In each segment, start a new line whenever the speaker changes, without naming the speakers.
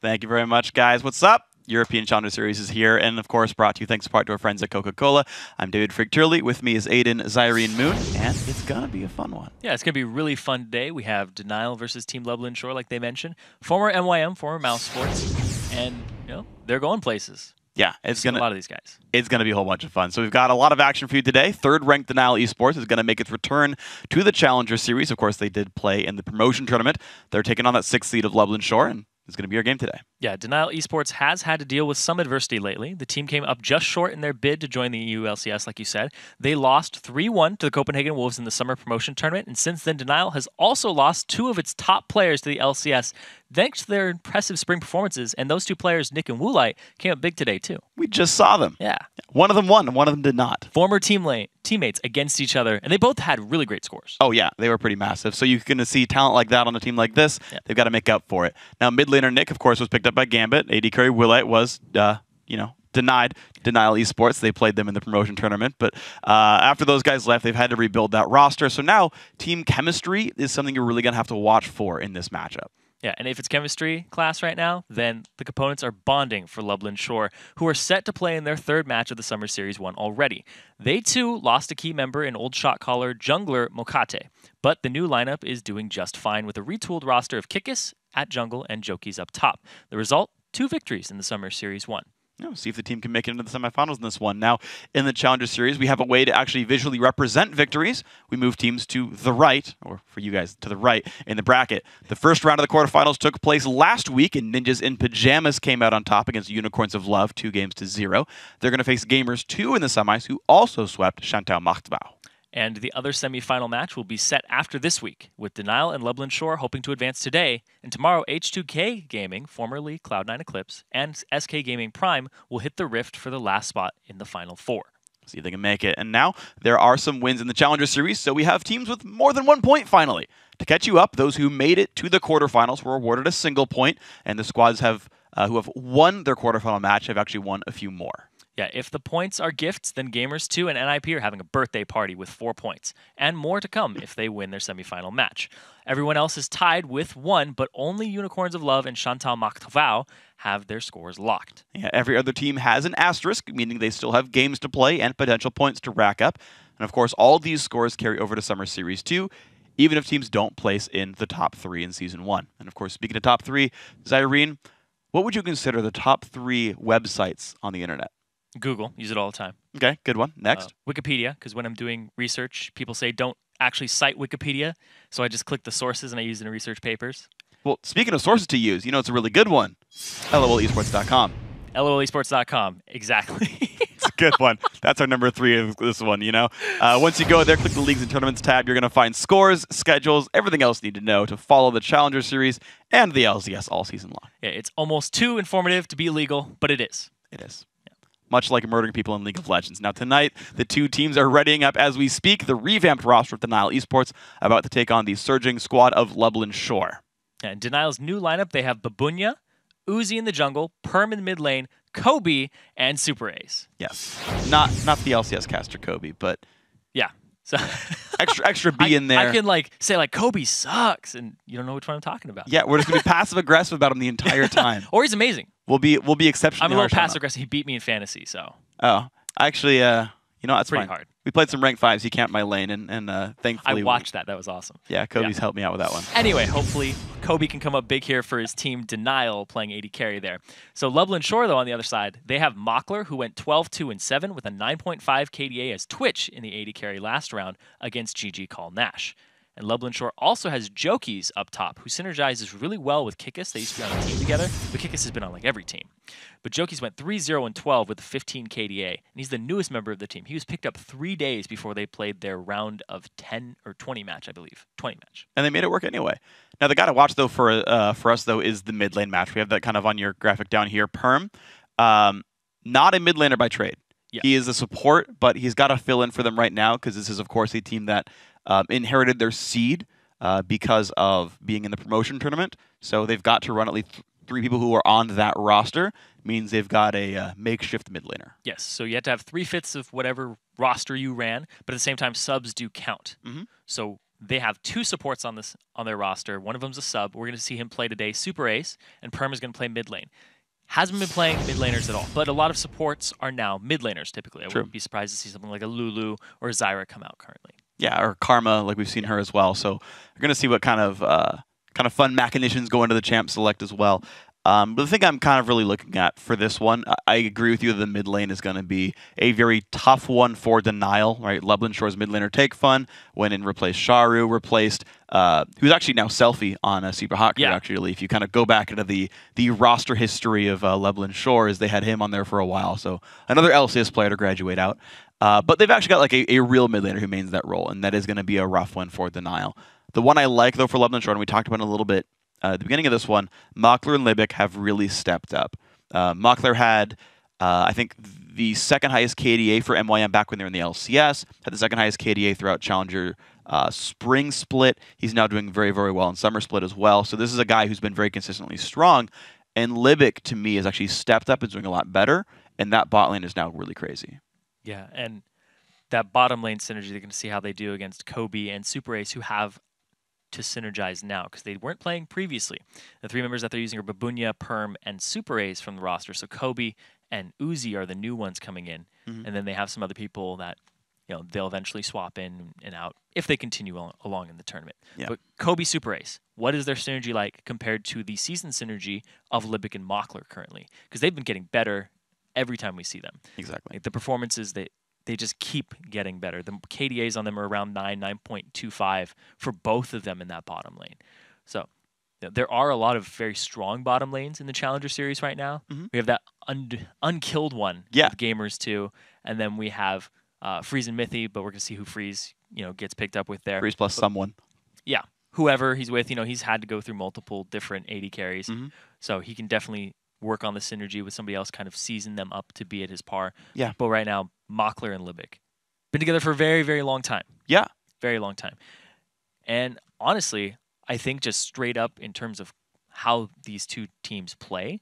Thank you very much, guys. What's up? European Challenger Series is here, and of course brought to you thanks in part to our friends at Coca-Cola. I'm David FLICKR. With me is Aiden, Zyrene, Moon, and it's gonna be a fun one.
Yeah, it's gonna be a really fun day. We have DNL versus Team Lublin Shore, like they mentioned. Former MYM, former Mouse Sports, and they're going places.
Yeah, it's gonna
a lot of these guys.
It's gonna be a whole bunch of fun. So we've got a lot of action for you today. Third-ranked DNL Esports is gonna make its return to the Challenger Series. Of course, they did play in the promotion tournament. They're taking on that 6th seed of Lublin Shore, and it's going to be our game today.
Yeah, DNL Esports has had to deal with some adversity lately. The team came up just short in their bid to join the EU LCS, like you said. They lost 3-1 to the Copenhagen Wolves in the summer promotion tournament, and since then, DNL has also lost 2 of its top players to the LCS, thanks to their impressive spring performances. And those 2 players, Nick and Woolite, came up big today, too.
We just saw them.
Yeah.
One of them won, and one of them did not.
Former teammates against each other, and they both had really great scores.
Oh, yeah. They were pretty massive. So you're going to see talent like that on a team like this. Yeah. They've got to make up for it. Now, mid laner Nick, of course, was picked up by Gambit. AD carry Willite was, denied DNL Esports. They played them in the promotion tournament. But after those guys left, they've had to rebuild that roster. So now team chemistry is something you're really going to have to watch for in this matchup.
Yeah, and if it's chemistry class right now, then the components are bonding for Lublin Shore, who are set to play in their 3rd match of the Summer Series 1 already. They, too, lost a key member in old shot caller jungler Mokate, but the new lineup is doing just fine with a retooled roster of Kikis at jungle and Jokis up top. The result, 2 victories in the Summer Series 1.
See if the team can make it into the semifinals in this one. Now, in the Challenger Series, we have a way to actually visually represent victories. We move teams to the right, or for you guys, to the right in the bracket. The first round of the quarterfinals took place last week, and Ninjas in Pajamas came out on top against Unicorns of Love, 2-0. They're going to face Gamers 2 in the semis, who also swept Chantal Martbau.
And the other semifinal match will be set after this week, with DNL and Lublin Shore hoping to advance today. And tomorrow, H2K Gaming, formerly Cloud9 Eclipse, and SK Gaming Prime will hit the Rift for the last spot in the Final 4.
See if they can make it. And now, there are some wins in the Challenger Series, so we have teams with more than 1 point finally. To catch you up, those who made it to the quarterfinals were awarded a single point, and the squads who have won their quarterfinal match have actually won a few more.
Yeah, if the points are gifts, then Gamers 2 and NIP are having a birthday party with 4 points, and more to come if they win their semifinal match. Everyone else is tied with 1, but only Unicorns of Love and Chantal Martbau have their scores locked.
Yeah, every other team has an asterisk, meaning they still have games to play and potential points to rack up. And of course, all these scores carry over to Summer Series 2, even if teams don't place in the top 3 in Season 1. And of course, speaking of top 3, Zyrene, what would you consider the top 3 websites on the internet?
Google. Use it all the time.
Okay, good one. Next.
Wikipedia, because when I'm doing research, people say don't actually cite Wikipedia, so I just click the sources and I use it in research papers.
Well, speaking of sources to use, it's a really good one. LOLesports.com.
LOLesports.com. Exactly.
It's a good one. That's our number 3 of this one, Once you go there, click the Leagues and Tournaments tab. You're going to find scores, schedules, everything else you need to know to follow the Challenger Series and the LCS all season long.
Yeah, it's almost too informative to be illegal, but it is.
It is. Much like murdering people in League of Legends. Now, tonight, the 2 teams are readying up as we speak. The revamped roster of DNL Esports about to take on the surging squad of Lublin Shore.
And DNL's new lineup, they have Babunya, Uzi in the jungle, Perm in the mid lane, Kobe, and Super Ace.
Yes. Not the LCS caster Kobe, but
yeah. So
extra B in there.
I can say Kobe sucks, and you don't know which one I'm talking about.
Yeah, we're just gonna be passive aggressive about him the entire time.
Or he's amazing.
We'll be exceptionally.
I'm a little passive aggressive. He beat me in fantasy, so.
Oh, actually, that's
pretty
fine.
hard.
We played some rank 5s. He camped my lane, and thankfully
I watched that. That was awesome.
Yeah, Kobe's helped me out with that one.
Anyway, hopefully Kobe can come up big here for his team DNL playing AD carry there. So Lublin Shore, though, on the other side, they have Mockler, who went 12-2-7 with a 9.5 KDA as Twitch in the AD carry last round against GG Call Nash. And Lublin Shore also has Jokis up top, who synergizes really well with Kikis. They used to be on a team together, but Kikis has been on every team. But Jokis went 3-0-12 with a 15 KDA, and he's the newest member of the team. He was picked up 3 days before they played their round of 10 or 20 match, I believe. 20 match.
And they made it work anyway. Now, the guy to watch, though, for us, though, is the mid lane match. We have that kind of on your graphic down here. Perm, not a mid laner by trade. Yeah. He is a support, but he's got to fill in for them right now because this is, of course, a team that inherited their seed because of being in the promotion tournament. So they've got to run at least 3 people who are on that roster. Means they've got a makeshift mid laner.
Yes, so you have to have 3/5 of whatever roster you ran, but at the same time, subs do count.
Mm-hmm.
So They have 2 supports on their roster. One of them's a sub. We're going to see him play today, Super Ace, and Perm is going to play mid lane. Hasn't been playing mid laners at all, but a lot of supports are now mid laners typically. I wouldn't be surprised to see something like a Lulu or a Zyra come out currently.
Yeah, or Karma, like we've seen her as well. So we're going to see what kind of fun machinations go into the champ select as well. But the thing I'm kind of really looking at for this one, I agree with you that the mid lane is going to be a very tough one for Denial, right? Lublin Shore's mid laner Take Fun went and replaced Sharu, replaced, who's actually now Selfie on Super Hot Crew, actually. If you kind of go back into the roster history of Lublin Shores, they had him on there for a while. So another LCS player to graduate out. But they've actually got like a real mid laner who mains that role, and that is going to be a rough one for Denial. The one I like, though, for Lublin Shore, and we talked about it a little bit, at the beginning of this one, Mockler and Libic have really stepped up. Mockler had, I think, the second highest KDA for MYM back when they were in the LCS, had the second highest KDA throughout Challenger Spring Split. He's now doing very, very well in Summer Split as well. So this is a guy who's been very consistently strong. And Libic, to me, has actually stepped up and is doing a lot better. And that bot lane is now really crazy.
Yeah, and that bottom lane synergy, they're going to see how they do against Kobe and Super Ace, who have to synergize now because they weren't playing previously. The 3 members that they're using are Babunya, Perm, and Super Ace from the roster. So Kobe and Uzi are the new ones coming in, and then they have some other people that they'll eventually swap in and out if they continue along in the tournament.
Yeah.
But Kobe, Super Ace, what is their synergy like compared to the season synergy of Libic and Mockler currently? Because they've been getting better every time we see them.
Exactly.
Like the performances they just keep getting better. The KDAs on them are around 9.25 for both of them in that bottom lane. So there are a lot of very strong bottom lanes in the Challenger Series right now. We have that unkilled one with Gamers 2, and then we have Freeze and Mithy, but we're going to see who Freeze gets picked up with there.
Freeze plus someone.
Yeah. Whoever he's with, he's had to go through multiple different AD carries. So he can definitely work on the synergy with somebody else, kind of season them up to be at his par.
Yeah.
But right now, Mockler and Libic been together for a very, very long time.
Yeah.
Very long time. And honestly, I think just straight up in terms of how these 2 teams play,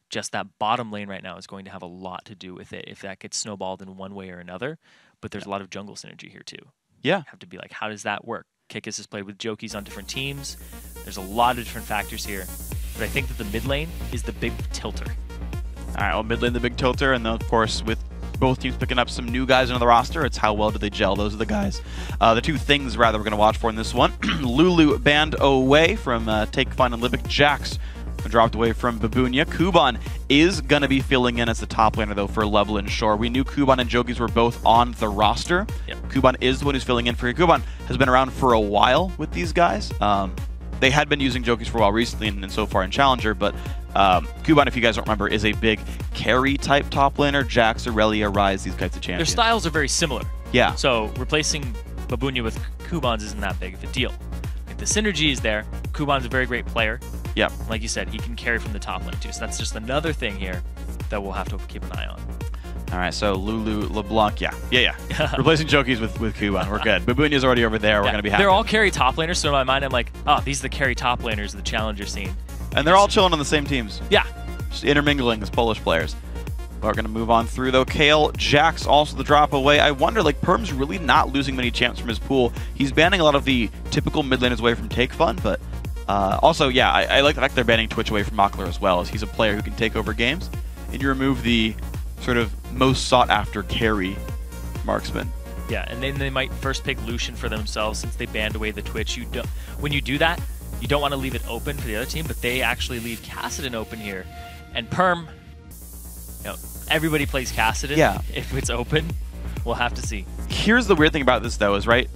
just that bottom lane right now is going to have a lot to do with it if that gets snowballed in one way or another. But there's a lot of jungle synergy here too.
Yeah.
Have to be like, how does that work? Kikis has played with Jokies on different teams. There's a lot of different factors here. But I think that the mid lane is the big tilter.
All right, well, mid lane, the big tilter, and then, of course, with both teams picking up some new guys into the roster, it's how well do they gel. Those are the guys. The 2 things, rather, we're going to watch for in this one. Lulu banned away from Take Fun and Libic. Jax dropped away from Babunya. Kuban is going to be filling in as the top laner, though, for Lublin Shore. We knew Kuban and Jokies were both on the roster. Kuban is the one who's filling in for you. Kuban has been around for a while with these guys. They had been using Jokies for a while recently and so far in Challenger, but Kuban, if you guys don't remember, is a big carry-type top laner. Jax, Aurelia, Ryze, these types of champions.
Their styles are very similar.
Yeah.
So replacing Babunya with Kuban's isn't that big of a deal. Like, the synergy is there. Kuban's a very great player.
Yeah.
Like you said, he can carry from the top lane too. So that's just another thing here that we'll have to keep an eye on.
All right, so Lulu, LeBlanc, yeah. Replacing Jokies with Kuban, we're good. Babunya's already over there, we're going to be happy.
They're all carry top laners, so in my mind I'm like, oh, these are the carry top laners of the Challenger scene.
And they're all chilling on the same teams.
Yeah.
Just intermingling as Polish players. We're going to move on through, though. Kale, Jax, also the drop away. I wonder, like, Perm's really not losing many champs from his pool. He's banning a lot of the typical mid laners away from Take Fun, but also, yeah, I like the fact they're banning Twitch away from Mockler as well, as he's a player who can take over games. And you remove the sort of most sought-after carry marksman.
Yeah, and then they might first pick Lucian for themselves since they banned away the Twitch. When you do that, you don't want to leave it open for the other team, but they actually leave Kassadin open here. And Perm, everybody plays Kassadin.
Yeah.
If it's open, we'll have to see.
Here's the weird thing about this, though, is, right,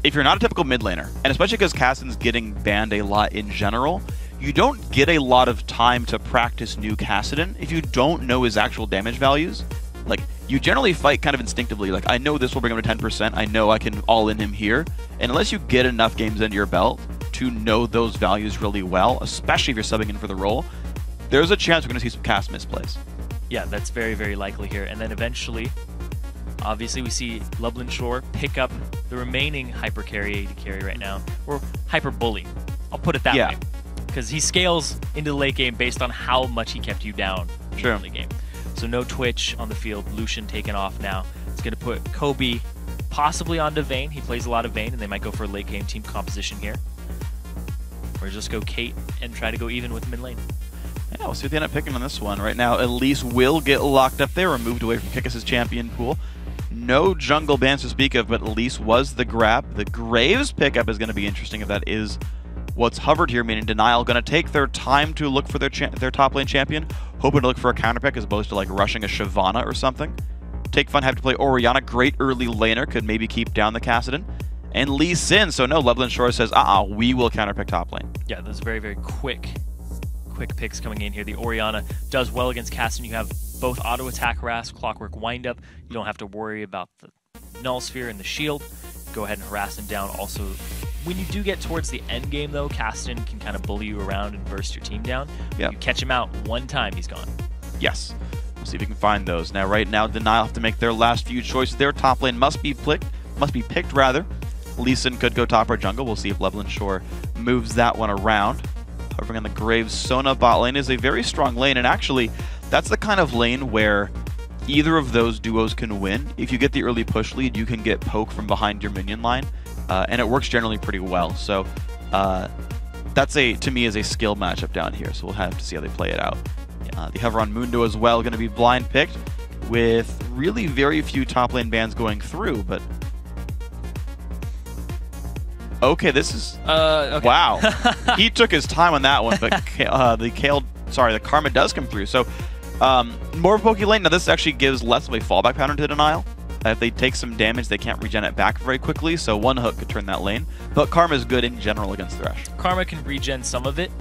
if you're not a typical mid laner, and especially because Kassadin's getting banned a lot in general, you don't get a lot of time to practice new Kassadin if you don't know his actual damage values. Like, you generally fight kind of instinctively. Like, I know this will bring him to 10%. I know I can all-in him here. And unless you get enough games under your belt to know those values really well, especially if you're subbing in for the role, there's a chance we're going to see some cast misplays.
Yeah, that's very, very likely here. And then eventually, obviously, we see Lublin Shore pick up the remaining hyper carry, AD carry right now, or hyper bully. I'll put it that way. Because he scales into the late game based on how much he kept you down in the early game. So no Twitch on the field. Lucian taken off now. It's going to put Kobe, possibly onto Vayne. He plays a lot of Vayne, and they might go for a late game team composition here. Or just go Kate and try to go even with mid lane.
Yeah, we'll see what they end up picking on this one. Right now, Elise will get locked up there, removed away from Kikis' champion pool. No jungle bans to speak of, but Elise was the grab. The Graves pickup is going to be interesting if that is what's hovered here, meaning Denial going to take their time to look for their top lane champion, hoping to look for a counter pick as opposed to like rushing a Shyvana or something. Take Fun have to play Orianna, great early laner, could maybe keep down the Kassadin. And Lee Sin, so no, Loveland Shore says, we will counter pick top lane.
Yeah, those very, very quick picks coming in here. The Orianna does well against Kassadin. You have both auto attack harass, clockwork wind up. You don't have to worry about the null sphere and the shield. Go ahead and harass him down. Also, when you do get towards the end game though, Kassadin can kind of bully you around and burst your team down.
Yep.
You catch him out one time, he's gone.
Yes. We'll see if we can find those. Now, right now, Denial have to make their last few choices. Their top lane must be picked. Lee Sin could go top or jungle. We'll see if Loveland Shore moves that one around. Hovering on the Graves, Sona bot lane is a very strong lane, and actually, that's the kind of lane where either of those duos can win. If you get the early push lead, you can get poke from behind your minion line, and it works generally pretty well. So that's to me is a skill matchup down here, so we'll have to see how they play it out. The hover on Mundo as well, going to be blind picked, with really very few top lane bans going through, but okay, this is
okay.
Wow. He took his time on that one, but the Karma does come through. So more Poke lane. Now this actually gives less of a fallback pattern to Denial. If they take some damage, they can't regen it back very quickly, so one hook could turn that lane. But Karma is good in general against Thresh.
Karma can regen some of it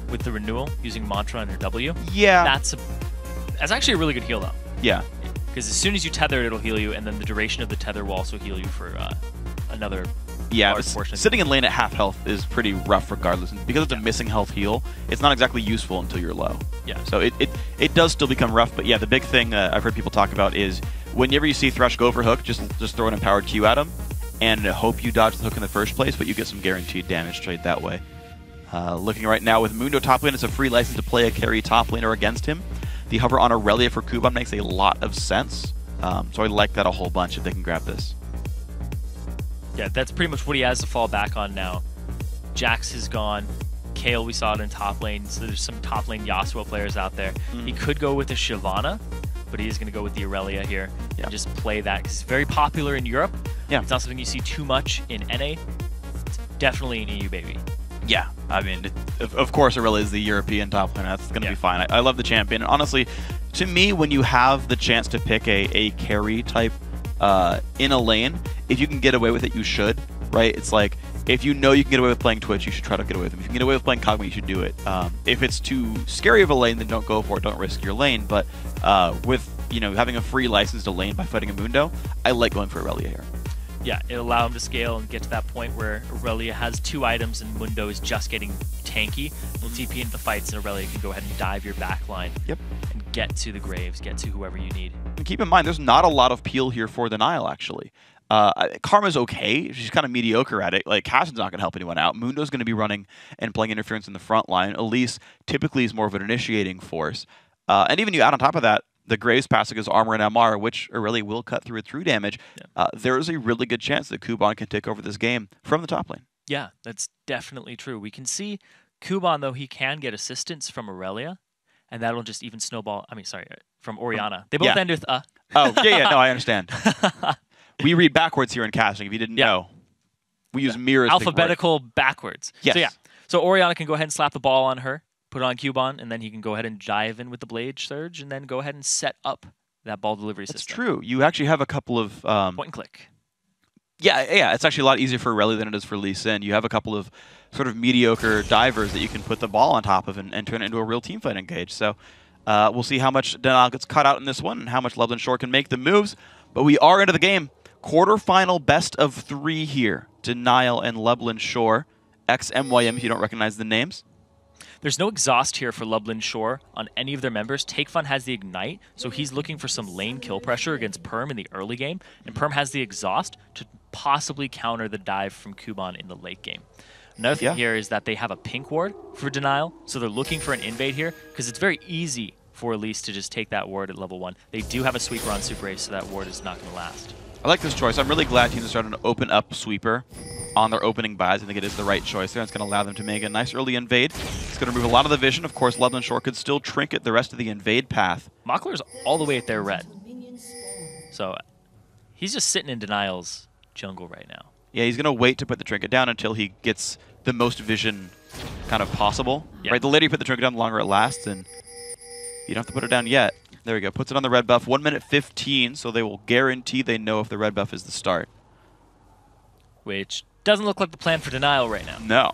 with the renewal using Mantra and her W.
Yeah.
That's actually a really good heal though.
Yeah.
Because as soon as you tether, it'll heal you, and then the duration of the tether will also heal you for another.
Yeah, sitting in lane at half health is pretty rough regardless. And because it's a missing health heal, it's not exactly useful until you're low.
Yeah.
So it does still become rough. But yeah, the big thing I've heard people talk about is whenever you see Thresh go for hook, just throw an empowered Q at him and hope you dodge the hook in the first place, but you get some guaranteed damage trade that way. Looking right now with Mundo top lane, it's a free license to play a carry top laner against him. The hover on Aurelia for Kuban makes a lot of sense. So I like that a whole bunch if they can grab this.
Yeah, that's pretty much what he has to fall back on now. Jax is gone. Kayle, we saw it in top lane, so there's some top lane Yasuo players out there. He could go with a Shyvana, but he is going to go with the Aurelia here and just play that because it's very popular in Europe.
Yeah.
It's not something you see too much in NA. It's definitely an EU baby.
Yeah, I mean, of course Aurelia is the European top laner. That's going to be fine. I love the champion. And honestly, to me, when you have the chance to pick a carry type in a lane, if you can get away with it, you should, right? It's like, if you know you can get away with playing Twitch, you should try to get away with them. If you can get away with playing Kog'Maw, you should do it. If it's too scary of a lane, then don't go for it. Don't risk your lane. But with having a free license to lane by fighting a Mundo, I like going for Aurelia here.
Yeah, it'll allow him to scale and get to that point where Aurelia has 2 items and Mundo is just getting tanky. He'll TP into the fights and Aurelia can go ahead and dive your back line.
Yep.
And get to the Graves, get to whoever you need.
And keep in mind, there's not a lot of peel here for Denial, actually. Karma's okay. She's kind of mediocre at it. Like, Kassadin's not going to help anyone out. Mundo's going to be running and playing interference in the front line. Elise typically is more of an initiating force. And even you add on top of that, the Graves passing his armor and MR, which really will cut through with true damage. Yeah. There is a really good chance that Kuban can take over this game from the top lane.
Yeah, that's definitely true. We can see Kuban, though, he can get assistance from Aurelia, and that'll just even snowball. I mean, sorry, from Orianna. They both end with
Oh, yeah, no, I understand. We read backwards here in casting, if you didn't know. We use mirrors.
Alphabetical backwards.
Yes.
So, so Orianna can go ahead and slap the ball on her, put it on Kuban, and then he can go ahead and dive in with the Blade Surge, and then go ahead and set up that ball delivery system.
That's true. You actually have a couple of...
point and click.
Yeah, it's actually a lot easier for Aurelia than it is for Lee Sin. You have a couple of sort of mediocre divers that you can put the ball on top of and turn it into a real teamfight engage. So we'll see how much Denial gets cut out in this one and how much Loveland Shore can make the moves. But we are into the game. Quarterfinal best of 3 here. Denial and Loveland Shore. XMYM if you don't recognize the names.
There's no exhaust here for Loveland Shore on any of their members. Take Fun has the Ignite, so he's looking for some lane kill pressure against Perm in the early game, and Perm has the Exhaust to possibly counter the dive from Kuban in the late game. Another thing here is that they have a pink ward for Denial, so they're looking for an invade here, because it's very easy for Elise to just take that ward at level 1. They do have a sweeper on Super Ace, so that ward is not going to last.
I like this choice. I'm really glad teams are starting to open up Sweeper on their opening buys. I think it is the right choice there. It's going to allow them to make a nice early invade. It's going to remove a lot of the vision. Of course, Loveland Shore could still trinket the rest of the invade path.
Mockler's all the way at their red. So he's just sitting in Denial's jungle right now.
Yeah, he's going to wait to put the trinket down until he gets the most vision kind of possible.
Yeah.
Right, the later you put the trinket down, the longer it lasts, and you don't have to put it down yet. There we go. Puts it on the red buff. 1 minute 15, so they will guarantee they know if the red buff is the start.
Which doesn't look like the plan for Denial right now.
No.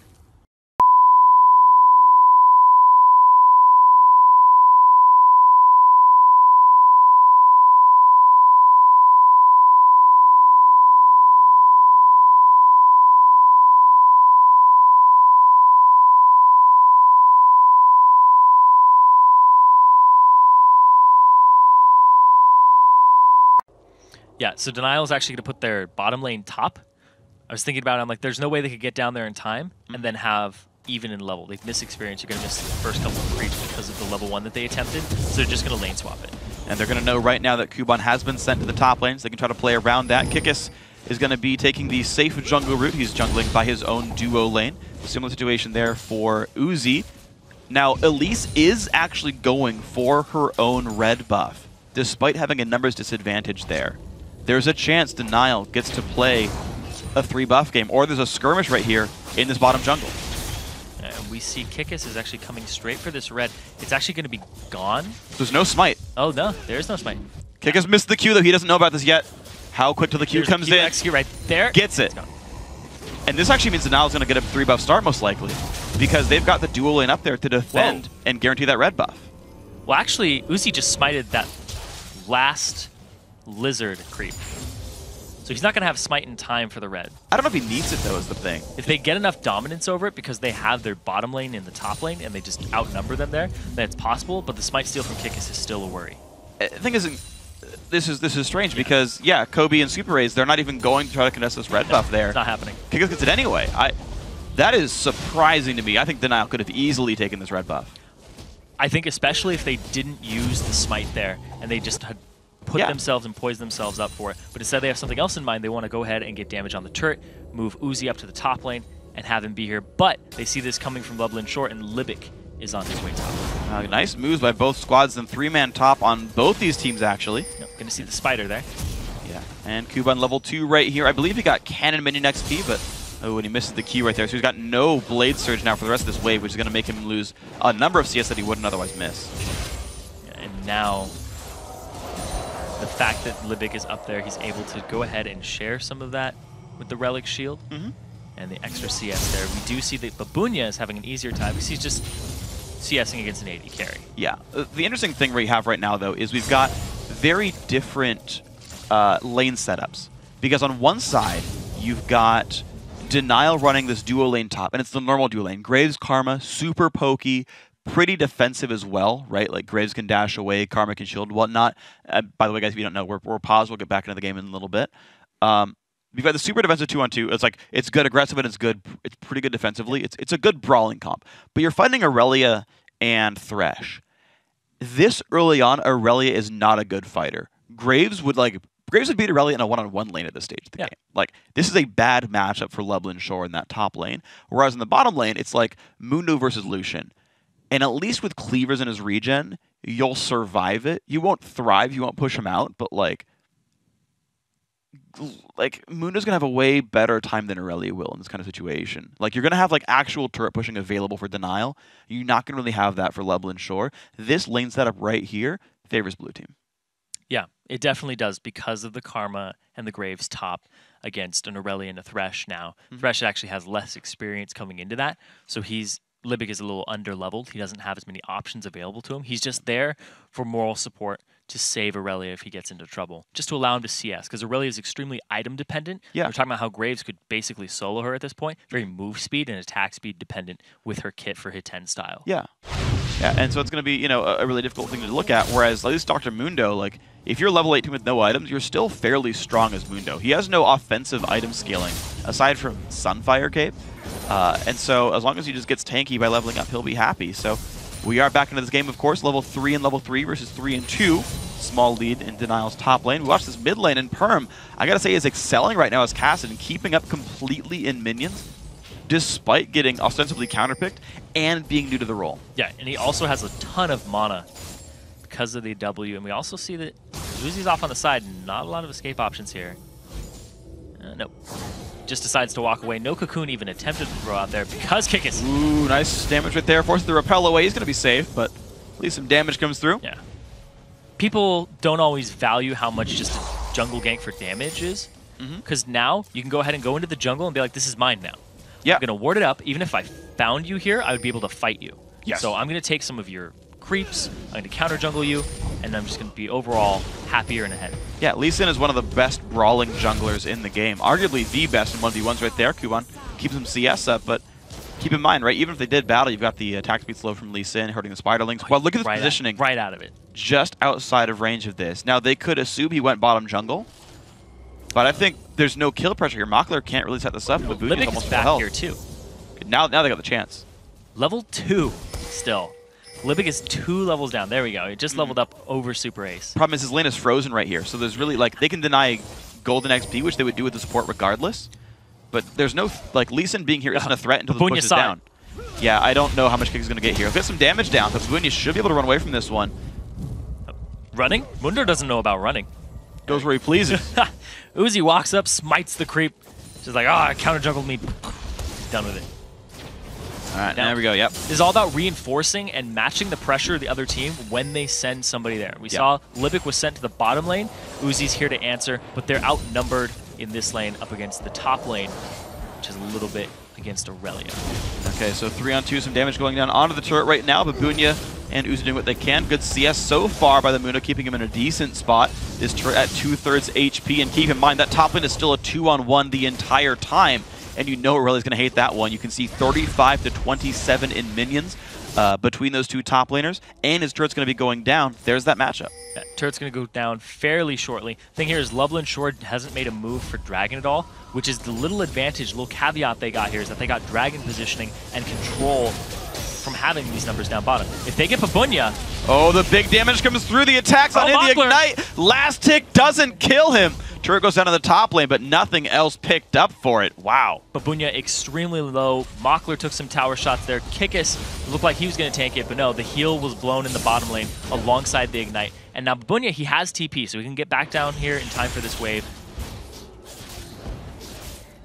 Yeah, so Denial is actually going to put their bottom lane top. I was thinking about it, I'm like, there's no way they could get down there in time and then have even in level. They've missed experience. You're going to miss the first couple of creeps because of the level 1 that they attempted, so they're just going to lane swap it.
And they're going to know right now that Kuban has been sent to the top lane, so they can try to play around that. Kikis is going to be taking the safe jungle route. He's jungling by his own duo lane. Similar situation there for Uzi. Now, Elise is actually going for her own red buff, despite having a numbers disadvantage there. There's a chance Denial gets to play a 3-buff game, or there's a skirmish right here in this bottom jungle.
And we see Kikis is actually coming straight for this red. It's actually going to be gone.
There's no smite.
Oh, no, there's no smite.
Kikis missed the Q, though. He doesn't know about this yet. How quick till the Q
There's
comes
the Q
in.
execute right there.
Gets it. And this actually means Denial's going to get a 3-buff start, most likely, because they've got the dual lane up there to defend and guarantee that red buff.
Well, actually, Uzi just smited that last lizard creep. So he's not going to have smite in time for the red.
I don't know if he needs it, though, is the thing.
If they get enough dominance over it because they have their bottom lane in the top lane and they just outnumber them there, then it's possible, but the smite steal from Kikis is still a worry.
The thing is, this is strange because, yeah, Kobe and Super Rays, they're not even going to try to contest this red buff there.
It's not happening.
Kikis gets it anyway. That is surprising to me. I think Denial could have easily taken this red buff.
I think especially if they didn't use the smite there and they just had put themselves and poised themselves up for it. But instead they have something else in mind. They want to go ahead and get damage on the turret, move Uzi up to the top lane, and have him be here. But they see this coming from Loveland Shore, and Libic is on his way top.
Nice moves by both squads, and 3-man top on both these teams, actually.
Yep, going to see the spider there.
Yeah, and Kuban level 2 right here. I believe he got Cannon Minion XP, but and he misses the Q right there. So he's got no Blade Surge now for the rest of this wave, which is going to make him lose a number of CS that he wouldn't otherwise miss.
Yeah, and now the fact that Libic is up there, he's able to go ahead and share some of that with the Relic Shield and the extra CS there. We do see that Babunya is having an easier time because he's just CSing against an AD carry.
Yeah. The interesting thing we have right now, though, is we've got very different lane setups. Because on one side, you've got Denial running this duo lane top, and it's the normal duo lane. Graves, Karma, super pokey, pretty defensive as well, right? Like Graves can dash away, Karma can shield, whatnot. By the way, guys, if you don't know, we're paused. We'll get back into the game in a little bit. We've got the super defensive 2-on-2. It's like, it's good aggressive and it's good. It's pretty good defensively. It's a good brawling comp. But you're fighting Aurelia and Thresh. This early on, Aurelia is not a good fighter. Graves would beat Aurelia in a 1-on-1 lane at this stage of the game. Like, this is a bad matchup for Loveland Shore in that top lane. Whereas in the bottom lane, it's like Mundo versus Lucian. And at least with cleavers in his regen, you'll survive it. You won't thrive, you won't push him out, but like Mundo's gonna have a way better time than Aurelia will in this kind of situation. Like, you're gonna have like actual turret pushing available for Denial. You're not gonna really have that for Loveland Shore. This lane setup right here favors blue team.
Yeah, it definitely does because of the Karma and the Graves top against an Aurelia and a Thresh now. Thresh actually has less experience coming into that, so Libic is a little under-leveled. He doesn't have as many options available to him. He's just there for moral support to save Aurelia if he gets into trouble, just to allow him to CS, because Aurelia is extremely item-dependent.
Yeah.
We're talking about how Graves could basically solo her at this point, very move speed and attack speed dependent with her kit for hit 10 style.
Yeah. Yeah, and so it's going to be, a really difficult thing to look at, whereas at least Dr. Mundo, like, if you're level 18 with no items, you're still fairly strong as Mundo. He has no offensive item scaling, aside from Sunfire Cape. And so as long as he just gets tanky by leveling up, he'll be happy. So We are back into this game, of course. Level 3 and level 3 versus 3 and 2. Small lead in Denial's top lane. We watch this mid lane, and Perm, I gotta say, is excelling right now as Cassid and keeping up completely in minions, despite getting ostensibly counterpicked and being new to the role.
Yeah, and he also has a ton of mana because of the W, and we also see that Uzi's off on the side. Not a lot of escape options here. Nope. Just decides to walk away. No Cocoon even attempted to throw out there because Kickus.
Ooh, nice damage right there. Forces the repel away. He's going to be safe, but at least some damage comes through.
Yeah. People don't always value how much just a jungle gank for damage is, because now you can go ahead and go into the jungle and be like, this is mine now.
Yeah.
I'm going to ward it up. Even if I found you here, I would be able to fight you.
Yes.
So I'm going to take some of your creeps, I'm going to counter jungle you, and I'm just going to be overall happier and ahead.
Yeah, Lee Sin is one of the best brawling junglers in the game. Arguably the best in 1v1s right there. Kuban keeps some CS up, but keep in mind, right, even if they did battle, you've got the attack speed slow from Lee Sin hurting the Spiderlings. Well, look at this positioning.
Right out of it.
Just outside of range of this. Now, they could assume he went bottom jungle, but I think there's no kill pressure here. Mockler can't really set this up, but Boonya's almost full health.
Here too.
Now they got the chance.
Level 2 still. Libic is 2 levels down. There we go. It just leveled up over Super Ace.
Problem is his lane is frozen right here, so there's really, like, they can deny golden XP, which they would do with the support regardless, but there's no, like, Lee Sin being here isn't a threat until the push is down. Yeah, I don't know how much Kick is going to get here. He'll get some damage down, but Bunya should be able to run away from this one.
Running? Mundo doesn't know about running.
Goes where he pleases.
Uzi walks up, smites the creep. Just like, ah, counter jungled me. He's done with it.
All right, now, there we go, yep.
This is all about reinforcing and matching the pressure of the other team when they send somebody there. We saw Libic was sent to the bottom lane. Uzi's here to answer, but they're outnumbered in this lane up against the top lane, which is a little bit against Aurelia.
Okay, so 3-on-2, some damage going down onto the turret right now, but Bunya and Uzi doing what they can. Good CS so far by the Mundo, keeping him in a decent spot. This turret at 2/3 HP, and keep in mind that top lane is still a 2-on-1 the entire time. And you know Aurelia's going to hate that one. You can see 35 to 27 in minions between those two top laners, and his turret's going to be going down. There's that matchup.
That turret's going to go down fairly shortly. Thing here is Loveland Shore hasn't made a move for Dragon at all, which is the little advantage, little caveat they got here is that they got Dragon positioning and control from having these numbers down bottom. If they get Babunya...
Oh, the big damage comes through. The attacks on in the Ignite. Last tick doesn't kill him. Turret goes down to the top lane, but nothing else picked up for it. Wow.
Babunya extremely low. Mockler took some tower shots there. Kickus looked like he was going to tank it, but no, the heal was blown in the bottom lane alongside the Ignite. And now Babunya, he has TP, so he can get back down here in time for this wave.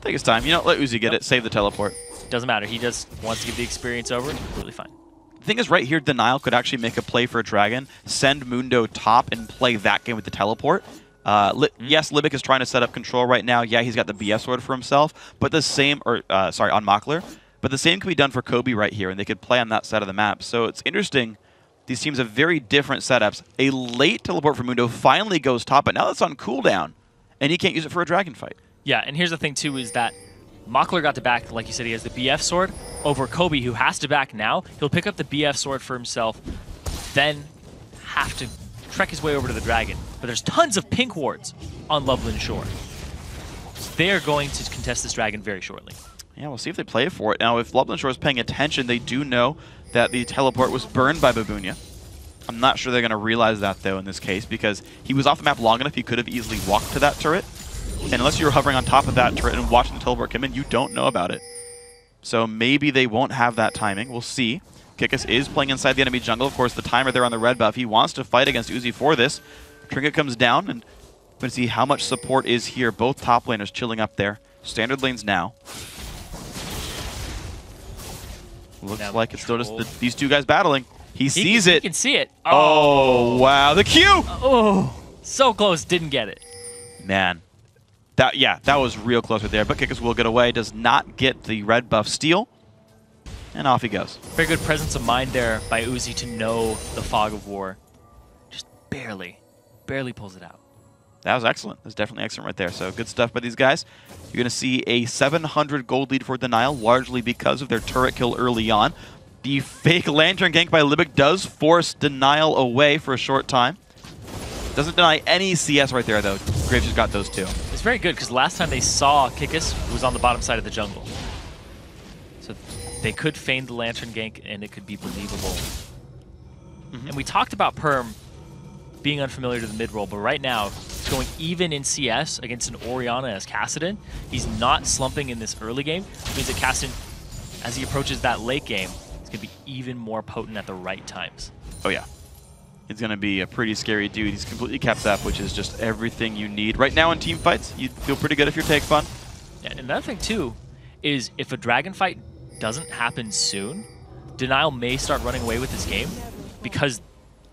Take his time. You know, let Uzi get it. Save the teleport.
Doesn't matter. He just wants to give the experience over. It's completely fine.
The thing is, right here, Denial could actually make a play for a Dragon, send Mundo top, and play that game with the teleport. Yes, Libic is trying to set up control right now. Yeah, he's got the BF sword for himself, but the same, on Mockler, but the same can be done for Kobe right here, and they could play on that side of the map. So it's interesting. These teams have very different setups. A late teleport for Mundo finally goes top, but now that's on cooldown, and he can't use it for a Dragon fight.
Yeah, and here's the thing, too, is that Mockler got to back, like you said, he has the BF sword over Kobe, who has to back now. He'll pick up the BF sword for himself, then have to trek his way over to the Dragon. But there's tons of pink wards on Loveland Shore. So they are going to contest this Dragon very shortly.
Yeah, we'll see if they play for it. Now, if Loveland Shore is paying attention, they do know that the teleport was burned by Babunya. I'm not sure they're going to realize that, though, in this case, because he was off the map long enough he could have easily walked to that turret. And unless you're hovering on top of that turret and watching the teleport come in, you don't know about it. So maybe they won't have that timing. We'll see. Kickus is playing inside the enemy jungle. Of course, the timer there on the red buff. He wants to fight against Uzi for this. Trinket comes down, and we're going to see how much support is here. Both top laners chilling up there. Standard lanes now. Looks like it's still just these two guys battling. He sees it.
He can see it.
Oh, wow. The Q!
Oh, so close. Didn't get it.
Man. That was real close right there. But Kickus will get away. Does not get the red buff steal. And off he goes.
Very good presence of mind there by Uzi to know the fog of war. Just barely pulls it out.
That was excellent. That was definitely excellent right there. So good stuff by these guys. You're going to see a 700 gold lead for Denial, largely because of their turret kill early on. The fake lantern gank by Libic does force Denial away for a short time. Doesn't deny any CS right there, though. Graves just got those two.
It's very good, because last time they saw Kickus, it was on the bottom side of the jungle. So they could feign the lantern gank, and it could be believable. And we talked about Perm being unfamiliar to the mid role, but right now, he's going even in CS against an Orianna as Kassadin. He's not slumping in this early game, which means that Kassadin, as he approaches that late game, is going to be even more potent at the right times.
Oh yeah. He's going to be a pretty scary dude. He's completely kept up, which is just everything you need. Right now in team fights, you feel pretty good if you're Take Fun.
Yeah, and another thing too is if a dragon fight doesn't happen soon, Denial may start running away with this game because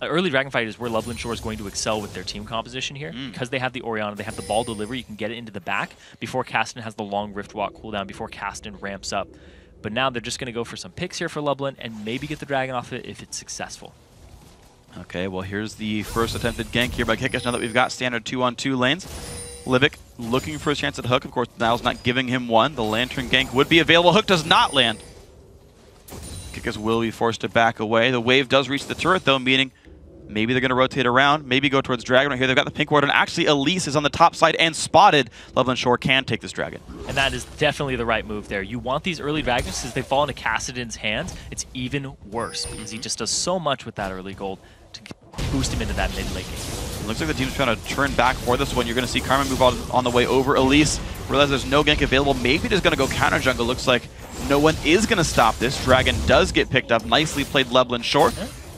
early dragon fight is where Loveland Shore is going to excel with their team composition here. Because they have the Orianna, they have the ball delivery, you can get it into the back before Kassadin has the long Rift Walk cooldown, before Kassadin ramps up. But now they're just going to go for some picks here for Loveland and maybe get the dragon off it if it's successful.
Okay, well here's the first attempted gank here by Kickish now that we've got standard 2-on-2 lanes. Libic looking for a chance at Hook. Of course, Niall's not giving him one. The Lantern gank would be available. Hook does not land. Kickish will be forced to back away. The wave does reach the turret though, meaning maybe they're going to rotate around, maybe go towards Dragon right here. They've got the pink ward, and actually Elise is on the top side and spotted. Loveland Shore can take this Dragon. And
that is definitely the right move there. You want these early Dragons because they fall into Kassadin's hands. It's even worse because he just does so much with that early gold to boost him into that mid-late game.
Looks like the team's trying to turn back for this one. You're going to see Karma move on the way over. Elise realize there's no gank available. Maybe just going to go counter jungle. Looks like no one is going to stop this. Dragon does get picked up. Nicely played Loveland Shore.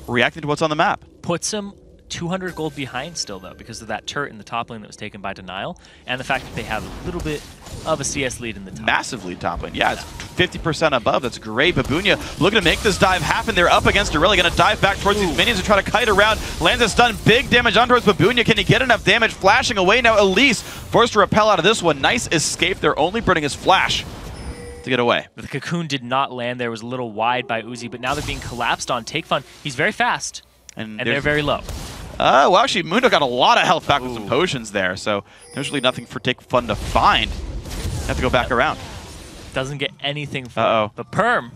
Reacting to what's on the map.
Puts him 200 gold behind still, though, because of that turret in the top lane that was taken by Denial, and the fact that they have a little bit of a CS lead in the top.
Massive lead top lane. Yeah, it's 50% above. That's great. Babunia looking to make this dive happen. They're up against Aurelia. Going to dive back towards these minions and try to kite around. Lands a stun. Big damage on towards Babunia. Can he get enough damage? Flashing away now. Elise forced to repel out of this one. Nice escape. They're only burning his flash to get away.
But the cocoon did not land there. It was a little wide by Uzi, but now they're being collapsed on. Take Fun. He's very fast, and they're very low.
Well, actually, Mundo got a lot of health back with some potions there, so there's really nothing for Take Fun to find. Have to go back around.
Doesn't get anything for it. But Perm.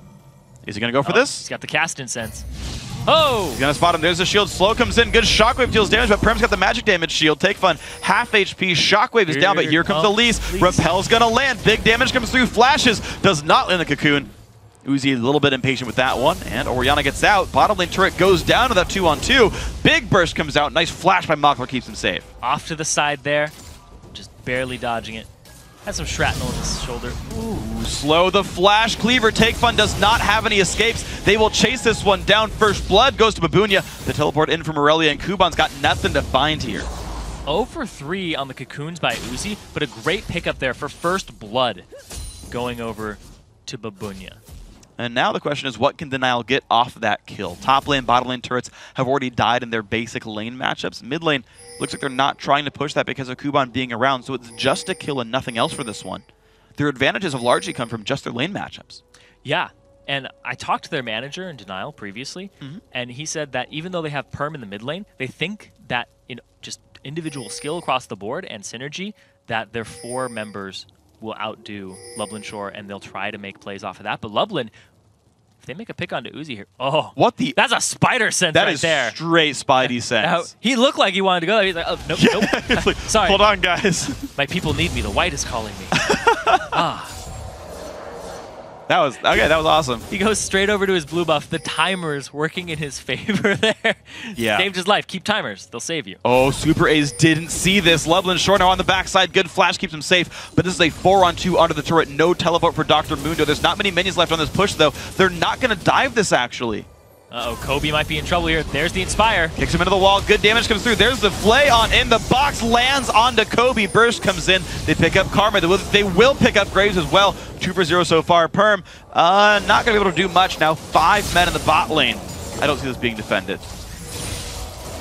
Is he going to go for this?
He's got the Kassadin sense. Oh!
He's going to spot him. There's the shield. Slow comes in. Good Shockwave deals damage, but Perm's got the magic damage shield. Take Fun, half HP. Shockwave is down, but here comes Elise. Repel's going to land. Big damage comes through. Flashes. Does not land the cocoon. Uzi a little bit impatient with that one, and Orianna gets out. Bottom lane turret goes down to that 2-on-2. Big burst comes out. Nice flash by Mockler, keeps him safe.
Off to the side there, just barely dodging it. Has some shrapnel in his shoulder.
Ooh, slow the flash. Cleaver, Take Fun does not have any escapes. They will chase this one down. First blood goes to Babunia. The teleport in from Aurelia, and Kuban's got nothing to find here.
0 for 3 on the cocoons by Uzi, but a great pickup there for first blood going over to Babunia.
And now the question is, what can Denial get off of that kill? Top lane, bottom lane turrets have already died in their basic lane matchups. Mid lane looks like they're not trying to push that because of Kuban being around, so it's just a kill and nothing else for this one. Their advantages have largely come from just their lane matchups.
Yeah, and I talked to their manager in Denial previously, and he said that even though they have Perm in the mid lane, they think that in just individual skill across the board and synergy, that their 4 members will outdo Loveland Shore, and they'll try to make plays off of that. But Loveland, if they make a pick onto Uzi here, what the? That's a spider sense right there.
That is straight Spidey sense.
Now, he looked like he wanted to go there. He's like, oh, nope, nope.
Like, sorry. Hold on, guys.
My people need me. The white is calling me.
That was awesome.
He goes straight over to his blue buff. The timer's working in his favor there.
Yeah.
Saved his life. Keep timers. They'll save you.
Oh, Super A's didn't see this. Loveland Shore now on the backside. Good flash keeps him safe. But this is a 4-on-2 under the turret. No teleport for Dr. Mundo. There's not many minions left on this push, though. They're not going to dive this, actually.
Uh-oh, Kobe might be in trouble here. There's the Inspire.
Kicks him into the wall. Good damage comes through. There's the Flay on in. The box lands onto Kobe. Burst comes in. They pick up Karma. They will pick up Graves as well. 2 for 0 so far. Perm, not going to be able to do much now. 5 men in the bot lane. I don't see this being defended.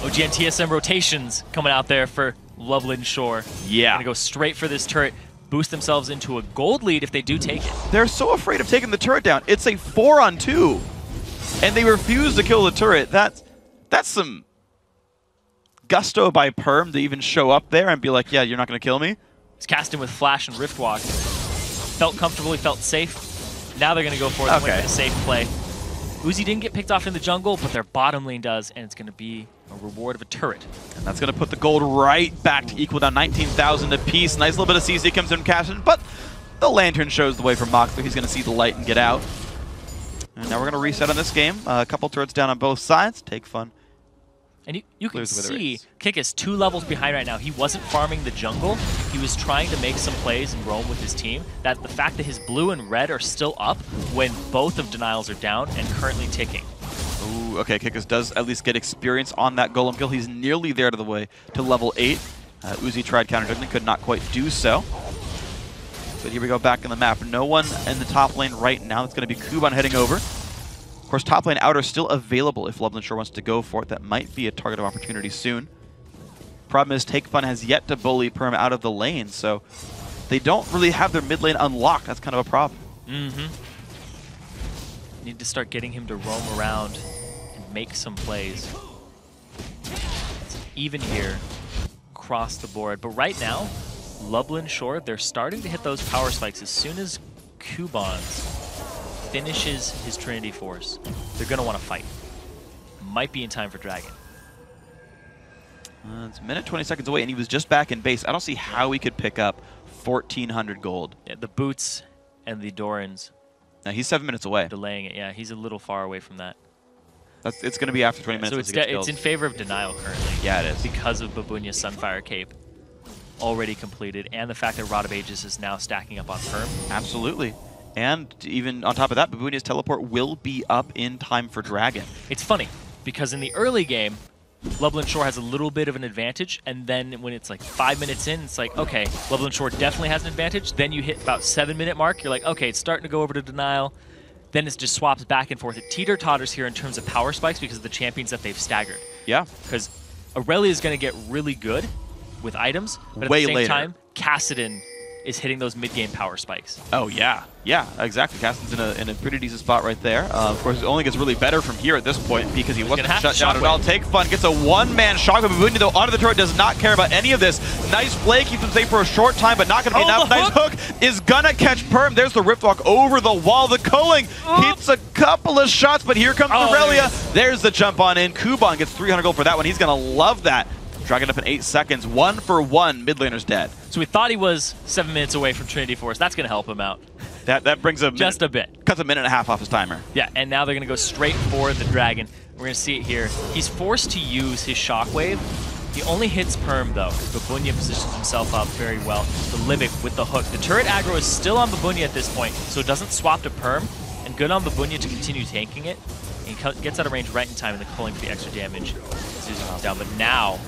OG and TSM rotations coming out there for Loveland Shore.
Yeah.
Going to go straight for this turret. Boost themselves into a gold lead if they do take it.
They're so afraid of taking the turret down. It's a 4-on-2. And they refuse to kill the turret. That's some gusto by Perm to even show up there and be like, yeah, you're not going to kill me?
He's casting with Flash and Rift Walk. Felt comfortable, he felt safe. Now they're going to go for it. They're going to a safe play. Uzi didn't get picked off in the jungle, but their bottom lane does, and it's going to be a reward of a turret.
And that's going to put the gold right back to equal down 19,000 apiece. Nice little bit of CC comes in Cashin, but the Lantern shows the way for Moxley. He's going to see the light and get out. And now we're going to reset on this game. A couple turrets down on both sides. Take Fun
And you can see Kick is 2 levels behind right now. He wasn't farming the jungle. He was trying to make some plays and roam with his team. That the fact that his blue and red are still up when both of Denials are down and currently ticking.
Ooh, okay, Kikis does at least get experience on that golem kill. He's nearly there to the way to level 8. Uzi tried counter-juggling, could not quite do so. But here we go back in the map. No one in the top lane right now. It's going to be Kuban heading over. Of course, top lane outer still available if Lublin Shore wants to go for it. That might be a target of opportunity soon. Problem is, Take Fun has yet to bully Perm out of the lane, so they don't really have their mid lane unlocked. That's kind of a problem.
Need to start getting him to roam around and make some plays. It's even here across the board. But right now, Lublin Shore, they're starting to hit those power spikes. As soon as Kuban finishes his Trinity Force, they're going to want to fight. Might be in time for Dragon.
It's a minute 20 seconds away, and he was just back in base. I don't see how he could pick up 1,400 gold.
Yeah, the boots and the Dorans.
Now, he's 7 minutes away.
Delaying it, yeah. He's a little far away from that.
It's going to be after 20 minutes.
So it's in favor of Denial currently.
Yeah, it is.
Because of Babunya's Sunfire Cape already completed, and the fact that Rod of Ages is now stacking up on Perm.
Absolutely. And even on top of that, Babunya's teleport will be up in time for Dragon.
It's funny, because in the early game, Lublin Shore has a little bit of an advantage, and then when it's like 5 minutes in, it's like, okay, Lublin Shore definitely has an advantage. Then you hit about 7-minute mark, you're like, okay, it's starting to go over to Denial. Then it just swaps back and forth. It teeter-totters here in terms of power spikes because of the champions that they've staggered.
Yeah.
Because Aurelia is going to get really good with items, but at the same time, Kassadin is hitting those mid-game power spikes.
Oh, yeah. Yeah, exactly. Kassadin's in a pretty decent spot right there. Of course, it only gets really better from here at this point because he wasn't shut down at all. Take Fun gets a one-man shockwave. Babunya, though, onto the turret, does not care about any of this. Nice play, keeps him safe for a short time, but not going to be enough. Nice hook is going to catch Perm. There's the Riftwalk over the wall. The culling hits a couple of shots, but here comes Aurelia. There's the jump on in. Kuban gets 300 gold for that one. He's going to love that. Dragging up in 8 seconds. 1 for 1. Mid laner's dead.
So we thought he was 7 minutes away from Trinity Force. That's going to help him out.
That brings a
just a bit.
Cuts a minute and a half off his timer.
Yeah, and now they're going to go straight for the Dragon. We're going to see it here. He's forced to use his Shockwave. He only hits Perm, though, because Babunya positions himself up very well. The Livic with the hook. The turret aggro is still on Babunya at this point, so it doesn't swap to Perm. And good on Babunya to continue tanking it. And he gets out of range right in time, and the culling for the extra damage is using him down. But now...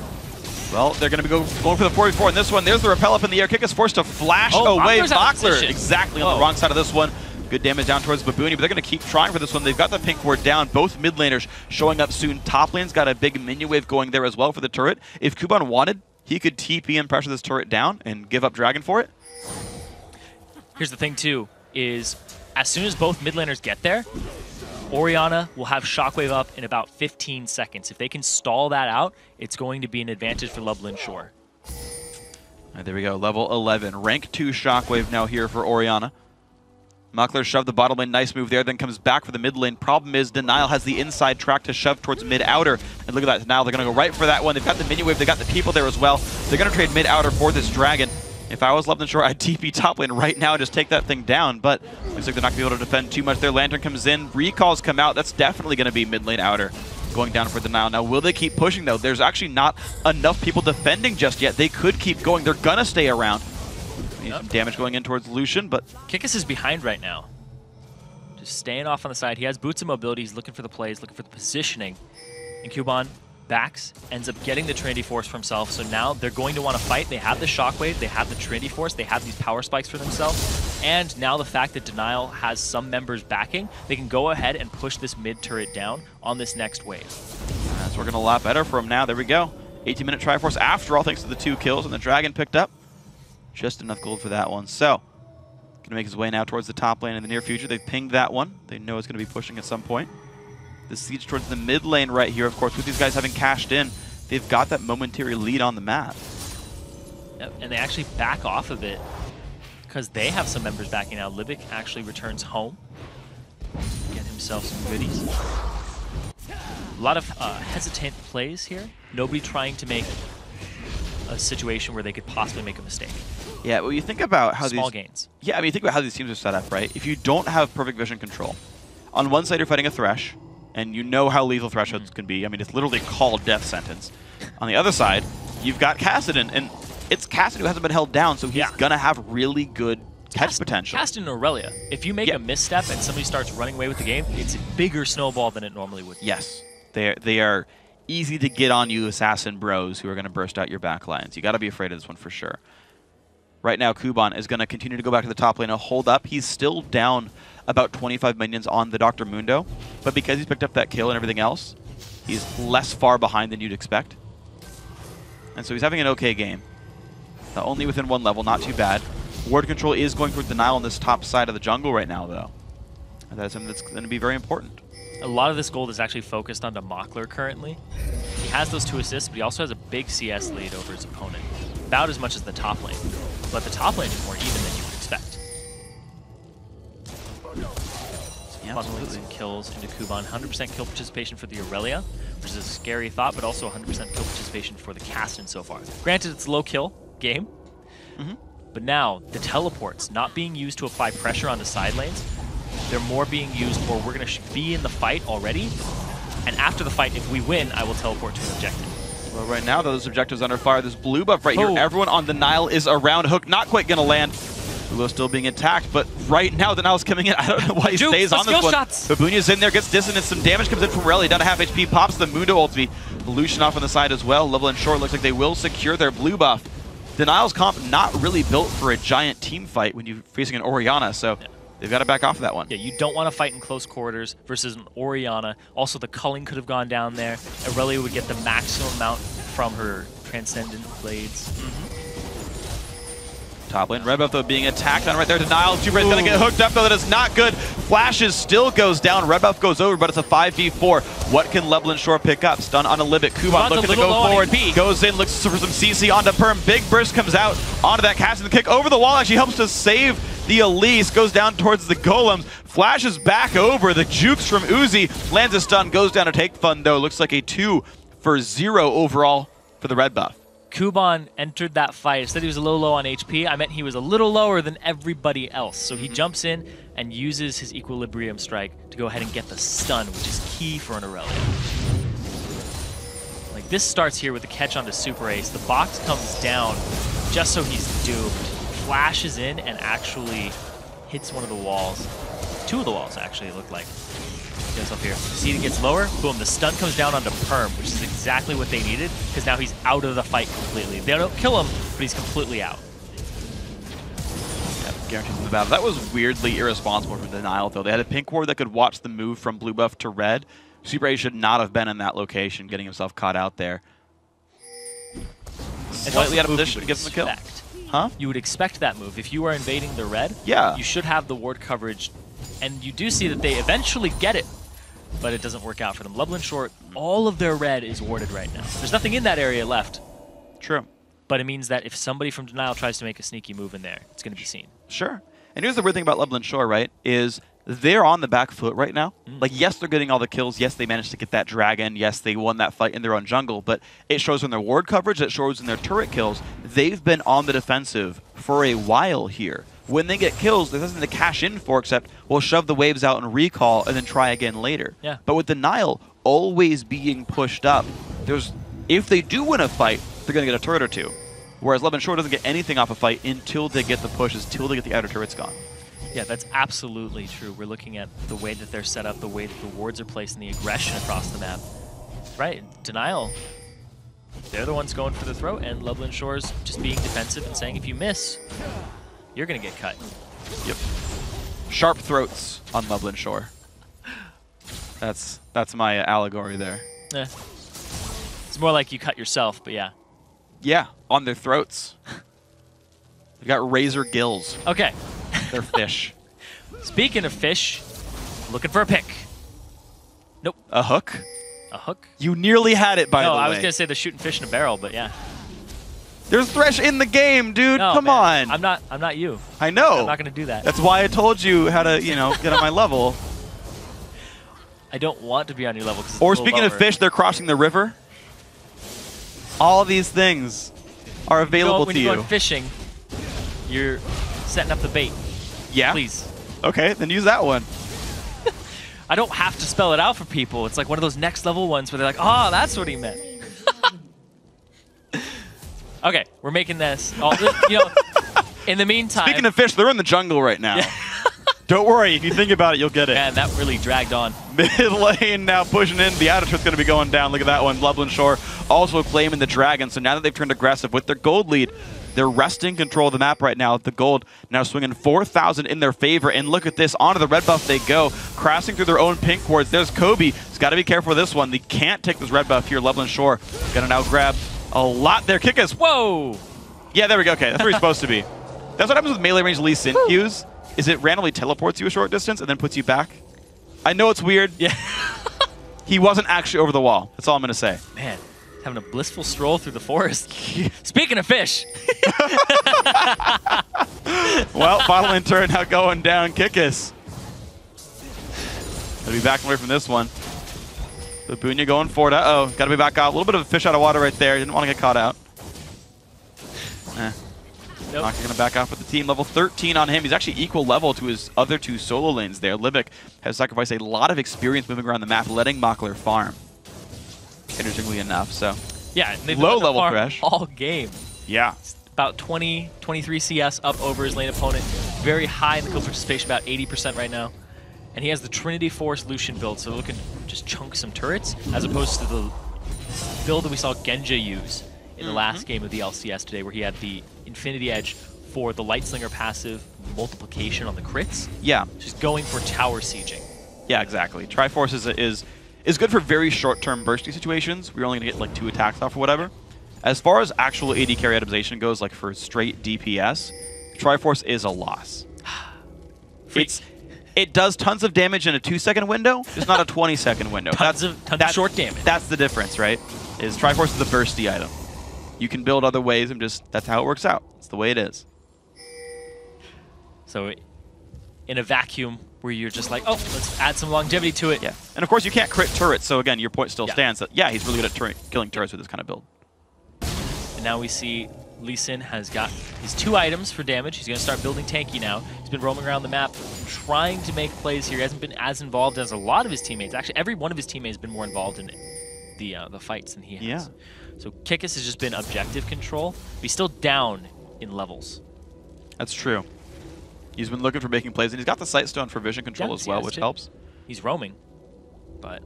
Well, they're going to be going for the 4v4 in this one. There's the repel up in the air. Kick is forced to flash away. Mockler exactly on the wrong side of this one. Good damage down towards Babunya, but they're going to keep trying for this one. They've got the pink ward down. Both mid laners showing up soon. Top lane's got a big minion wave going there as well for the turret. If Kuban wanted, he could TP and pressure this turret down and give up Dragon for it.
Here's the thing, too, is as soon as both mid laners get there, Orianna will have Shockwave up in about 15 seconds. If they can stall that out, it's going to be an advantage for Lublin Shore.
All right, there we go. Level 11. Rank 2 Shockwave now here for Orianna. Mockler shoved the bottom lane. Nice move there. Then comes back for the mid lane. Problem is Denial has the inside track to shove towards mid-outer. And look at that. Denial, they're going to go right for that one. They've got the minion wave. They've got the people there as well. They're going to trade mid-outer for this Dragon. If I was Lublin Shore, I'd TP top lane right now and just take that thing down, but looks like they're not going to be able to defend too much. Their Lantern comes in, recalls come out. That's definitely going to be mid lane outer going down for Denial. Now, will they keep pushing, though? There's actually not enough people defending just yet. They could keep going. They're going to stay around. Need some damage going in towards Lucian, but...
Kikis is behind right now. Just staying off on the side. He has boots and mobility. He's looking for the plays, looking for the positioning. And Kuban backs, ends up getting the Trinity Force for himself, so now they're going to want to fight. They have the Shockwave, they have the Trinity Force, they have these power spikes for themselves, and now the fact that Denial has some members backing, they can go ahead and push this mid-turret down on this next wave.
That's working a lot better for him now. There we go. 18-minute Triforce after all, thanks to the 2 kills, and the Dragon picked up just enough gold for that one. So, going to make his way now towards the top lane in the near future. They've pinged that one. They know it's going to be pushing at some point. The siege towards the mid lane right here, of course, with these guys having cashed in, they've got that momentary lead on the map.
Yep, and they actually back off of it because they have some members backing out. Libic actually returns home, get himself some goodies. A lot of hesitant plays here. Nobody trying to make a situation where they could possibly make a mistake.
Yeah, well, you think about how
small gains.
Yeah, I mean, you think about how these teams are set up, right? If you don't have perfect vision control, on one side you're fighting a Thresh, And you know how lethal thresholds can be. I mean, it's literally called death sentence. On the other side, you've got Kassadin, and it's Kassadin who hasn't been held down, so he's going to have really good catch potential.
Kassadin and Aurelia. If you make a misstep and somebody starts running away with the game, it's a bigger snowball than it normally would.
Yes. They are easy to get on you assassin bros who are going to burst out your back lines. You got to be afraid of this one for sure. Right now, Kuban is going to continue to go back to the top lane and hold up. He's still down about 25 minions on the Dr. Mundo, but because he's picked up that kill and everything else, he's less far behind than you'd expect. And so he's having an okay game. Only within 1 level, not too bad. Ward control is going for Denial on this top side of the jungle right now, though. And that's something that's going to be very important.
A lot of this gold is actually focused onto MOKLR currently. He has those 2 assists, but he also has a big CS lead over his opponent. About as much as the top lane. But the top lane is more even than you would expect. Funneling some kills into Kuban. 100% kill participation for the Aurelia, which is a scary thought, but also 100% kill participation for the Kassadin so far. Granted, it's a low kill game, but now the teleports not being used to apply pressure on the side lanes. They're more being used for we're going to be in the fight already, and after the fight, if we win, I will teleport to an objective.
Well, right now, those objectives under fire. This blue buff right here. Everyone on the Nile is around. Hook not quite going to land. Lulo still being attacked, but right now the Nile's coming in. I don't know why he stays on this one. Babunia's in there, gets dissonance. Some damage comes in from Rally. Down to half HP. Pops the Mundo ulti. Lucian off on the side as well. Level and short looks like they will secure their blue buff. Denial's comp not really built for a giant team fight when you're facing an Orianna, so they've got to back off of that one.
Yeah, you don't want to fight in close quarters versus an Orianna. Also, the culling could have gone down there. Aurelia would get the maximum amount from her Transcendent Blades.
Top lane, red buff though being attacked on right there. Denial, Jubra's gonna get hooked up though, that is not good. Flashes still goes down, red buff goes over, but it's a 5v4. What can Leblin Shore pick up? Stun on a Limit. Kuban looking to go forward, goes in, looks for some CC onto Perm. Big burst comes out onto that cast, and the kick over the wall actually helps to save the Elise. Goes down towards the Golems, flashes back over. The jukes from Uzi, lands a stun, goes down to take fun though. Looks like a 2 for 0 overall for the red buff.
Kuban entered that fight. Instead he was a little low on HP. I meant he was a little lower than everybody else. So he jumps in and uses his Equilibrium Strike to go ahead and get the stun, which is key for an Aurelia. Like, this starts here with the catch onto Super Ace. The box comes down just so he's doomed. Flashes in and actually hits one of the walls. 2 of the walls, actually, it looked like. Goes up here. See, it gets lower. Boom. The stun comes down onto Perm, which is exactly what they needed, because now he's out of the fight completely. They don't kill him, but he's completely out.
Yeah, guarantees the battle. That was weirdly irresponsible from Denial, though. They had a pink ward that could watch the move from blue buff to red. Super A should not have been in that location, getting himself caught out there. Slightly out of position, gives him the kill. Huh?
You would expect that move. If you are invading the red, you should have the ward coverage, and you do see that they eventually get it. But it doesn't work out for them. Leblin Short, all of their red is warded right now. There's nothing in that area left.
True.
But it means that if somebody from Denial tries to make a sneaky move in there, it's going to be seen.
Sure. And here's the weird thing about Leblin Shore, right, is they're on the back foot right now. Like, yes, they're getting all the kills. Yes, they managed to get that dragon. Yes, they won that fight in their own jungle. But it shows in their ward coverage. It shows in their turret kills. They've been on the defensive for a while here. When they get kills, there's nothing to cash in for except we'll shove the waves out and recall and then try again later.
Yeah.
But with the Nile always being pushed up, if they do win a fight, they're going to get a turret or 2. Whereas Leblin Shore doesn't get anything off a fight until they get the pushes, until they get the outer turrets gone.
Yeah, that's absolutely true. We're looking at the way that they're set up, the way that the wards are placed, and the aggression across the map. Right, Denial, they're the ones going for the throat, and Leblin Shore's just being defensive and saying, if you miss, you're going to get cut.
Yep. Sharp throats on Leblin Shore. That's my allegory there.
It's more like you cut yourself, but yeah.
Yeah, on their throats. They've got razor gills.
Okay.
They're fish.
Speaking of fish, looking for a pick. Nope.
A hook?
A hook?
You nearly had it, by the way.
No, I was going to say the shooting fish in a barrel, but yeah.
There's Thresh in the game, dude.
No,
Come on.
I'm not you.
I know.
I'm not going to do that.
That's why I told you how to, get on my level.
I don't want to be on your level.
Or speaking of fish, they're crossing the river. All these things are available to you.
When you go fishing, you're setting up the bait.
Yeah?
Please.
Okay, then use that one.
I don't have to spell it out for people. It's like one of those next level ones where they're like, oh, that's what he meant. Okay, we're making this. You know, in the meantime.
Speaking of fish, they're in the jungle right now.
Yeah.
Don't worry, if you think about it, you'll get it.
Man, that really dragged on.
Mid lane now pushing in. The outer turret's going to be going down. Look at that one. Lublin Shore also claiming the dragon. So now that they've turned aggressive with their gold lead, they're wresting control of the map right now. The gold now swinging 4,000 in their favor. And look at this. Onto the red buff they go. Crashing through their own pink wards. There's Kobe. He's got to be careful with this one. They can't take this red buff here. Lublin Shore going to now grab a lot there. Kick us.
Whoa!
Yeah, there we go. Okay, that's where he's supposed to be. That's what happens with melee range Lee Sin Qs. Is it randomly teleports you a short distance and then puts you back? I know it's weird.
Yeah.
He wasn't actually over the wall. That's all I'm going to say.
Man, having a blissful stroll through the forest. Speaking of fish.
Well, final in turn now going down. Kickus. Gotta be backing away from this one. Babunya going forward. Uh-oh. Gotta be back out. A little bit of a fish out of water right there. Didn't want to get caught out. Nope. Not going to back off with the team. Level 13 on him. He's actually equal level to his other two solo lanes there. Libic has sacrificed a lot of experience moving around the map, letting Mockler farm. Interestingly enough, so.
Yeah, they've
low level Thresh.
All game.
Yeah.
It's about 20, 23 CS up over his lane opponent. Very high in the kill participation, about 80% right now. And he has the Trinity Force Lucian build, so looking to just chunk some turrets, as opposed to the build that we saw Genja use in the last game of the LCS today, where he had the Infinity Edge for the Lightslinger passive multiplication on the crits.
Yeah.
Just going for tower sieging.
Yeah, exactly. Triforce is good for very short-term bursty situations. We're only going to get like 2 attacks off or whatever. As far as actual AD carry itemization goes, like for straight DPS, Triforce is a loss. It does tons of damage in a 2-second window, just not a 20-second window.
Tons of short damage.
That's the difference, right? Is Triforce is a bursty item. You can build other ways, and that's how it works out. It's the way it is.
So in a vacuum where you're just like, oh, let's add some longevity to it.
Yeah. And of course, you can't crit turrets, so again, your point still stands. That, yeah, he's really good at killing turrets with this kind of build.
And now we see Lee Sin has got his 2 items for damage. He's going to start building tanky now. He's been roaming around the map trying to make plays here. He hasn't been as involved as a lot of his teammates. Actually, every one of his teammates has been more involved in the fights than he has.
Yeah.
So Kickus has just been objective control, but he's still down in levels.
That's true. He's been looking for making plays, and he's got the Sightstone for vision control as well, which helps.
He's roaming, but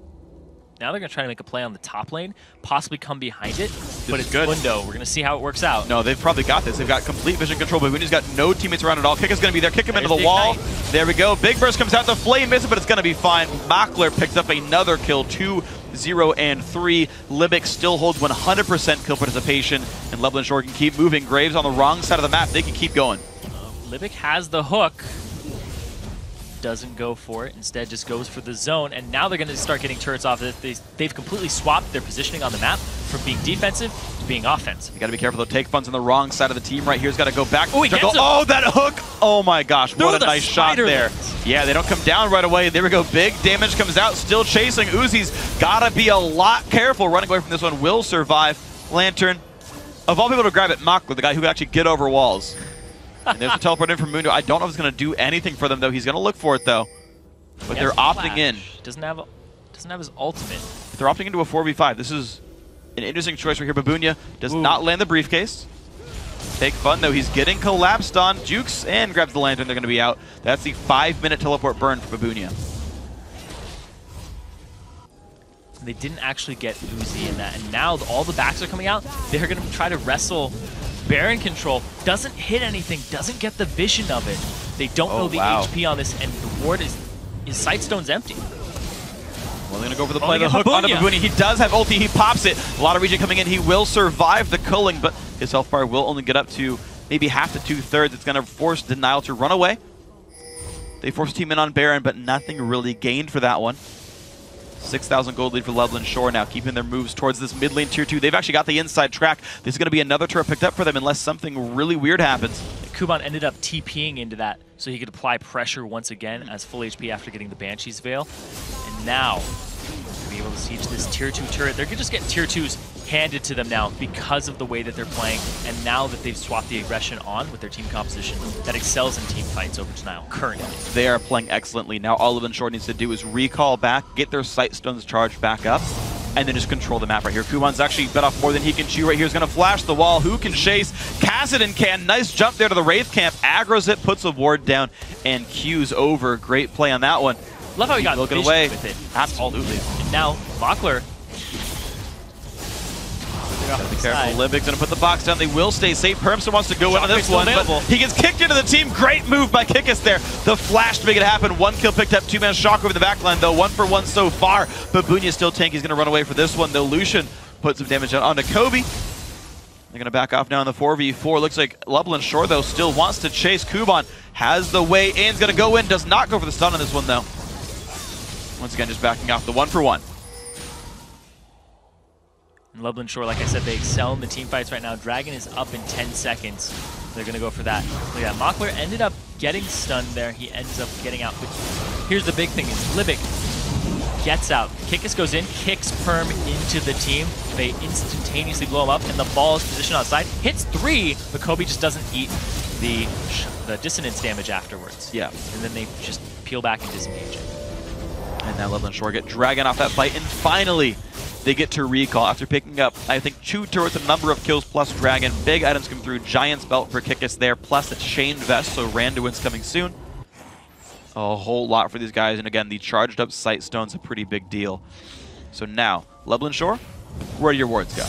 now they're going to try to make a play on the top lane, possibly come behind it, but it's good. Window. We're going to see how it works out.
No, they've probably got this. They've got complete vision control, but Bunya's got no teammates around at all. Kick is going to be there. Kick him into the wall. Ignite. There we go. Big Burst comes out. The Flame misses, but it's going to be fine. Mockler picks up another kill. 2-0 and 3. Libic still holds 100% kill participation, and Lublin Shore can keep moving. Graves on the wrong side of the map. They can keep going.
Libic has the hook. Doesn't go for it. Instead, just goes for the zone. And now they're going to start getting turrets off. They've completely swapped their positioning on the map from being defensive to being offensive.
You got to be careful. Though. Take funds on the wrong side of the team right here. He's got to go back.
Oh, he gets him.
Oh, that hook. Oh, my gosh. What a nice shot there. Yeah, they don't come down right away. There we go. Big damage comes out. Still chasing. Uzi's got to be a lot careful. Running away from this one will survive. Lantern. Of all people to grab it, Mockler, the guy who can actually get over walls. And there's a teleport in from Mundo. I don't know if it's going to do anything for them, though. He's going to look for it, though. But they're opting in.
Doesn't have his ultimate.
But they're opting into a 4v5. This is an interesting choice right here. Babunya does not land the briefcase. Take fun, though. He's getting collapsed on. Jukes and grabs the lantern. They're going to be out. That's the 5-minute teleport burn for Babunya.
They didn't actually get Uzi in that. And now all the backs are coming out. They're going to try to wrestle Baron control. Doesn't hit anything. Doesn't get the vision of it. They don't know the HP on this. And the ward is his Sightstone's empty.
Well, they're going to go for the play. The hook onto Babunya. He does have ulti. He pops it. A lot of regen coming in. He will survive the culling, but his health bar will only get up to maybe half to 2/3. It's going to force Denial to run away. They force team in on Baron, but nothing really gained for that one. 6,000 gold lead for Lublin Shore now, keeping their moves towards this mid lane tier 2. They've actually got the inside track. This is going to be another turret picked up for them unless something really weird happens.
Kuban ended up TPing into that so he could apply pressure once again as full HP after getting the Banshee's Veil. And now, to be able to siege this tier 2 turret, they're just getting tier 2s handed to them now because of the way that they're playing, and now that they've swapped the aggression on with their team composition that excels in team fights over Denial currently.
They are playing excellently. Now all LBS needs to do is recall back, get their sight stones charged back up, and then just control the map right here. Kuban's actually bit off more than he can chew right here. He's going to flash the wall. Who can chase? Kassadin can. Nice jump there to the Wraith camp. Aggro's it, puts a ward down, and Q's over. Great play on that one.
Love how he got
looking away
with it.
Absolutely.
And now, MauKLR.
Be careful. Libic's going to put the box down. They will stay safe. Permson wants to go in on this one, but he gets kicked into the team. Great move by Kikis there. The flash to make it happen. 1 kill picked up. 2-man shock over the backline, though. 1 for 1 so far. Babunya still tank. He's going to run away for this one, though. Lucian puts some damage onto Kobe. They're going to back off now in the 4v4. Looks like LBS, though, still wants to chase. Kuban has the way in. He's going to go in. Does not go for the stun on this one, though. Once again, just backing off the 1 for 1.
And LBS, like I said, they excel in the team fights right now. Dragon is up in 10 seconds. They're going to go for that. Look at that. MauKLR ended up getting stunned there. He ends up getting out. But here's the big thing is Libic gets out. Kikis goes in, kicks Perm into the team. They instantaneously blow him up, and the ball is positioned outside. Hits 3, but Kobe just doesn't eat the dissonance damage afterwards.
Yeah.
And then they just peel back and disengage it.
And now LBS get Dragon off that fight, and finally they get to recall after picking up, I think, 2 turrets, a number of kills plus Dragon. Big items come through. Giant's belt for Kikis there, plus a chained vest, so Randuin's coming soon. A whole lot for these guys, and again, the charged up sight stone's a pretty big deal. So now, LBS, where do your wards go?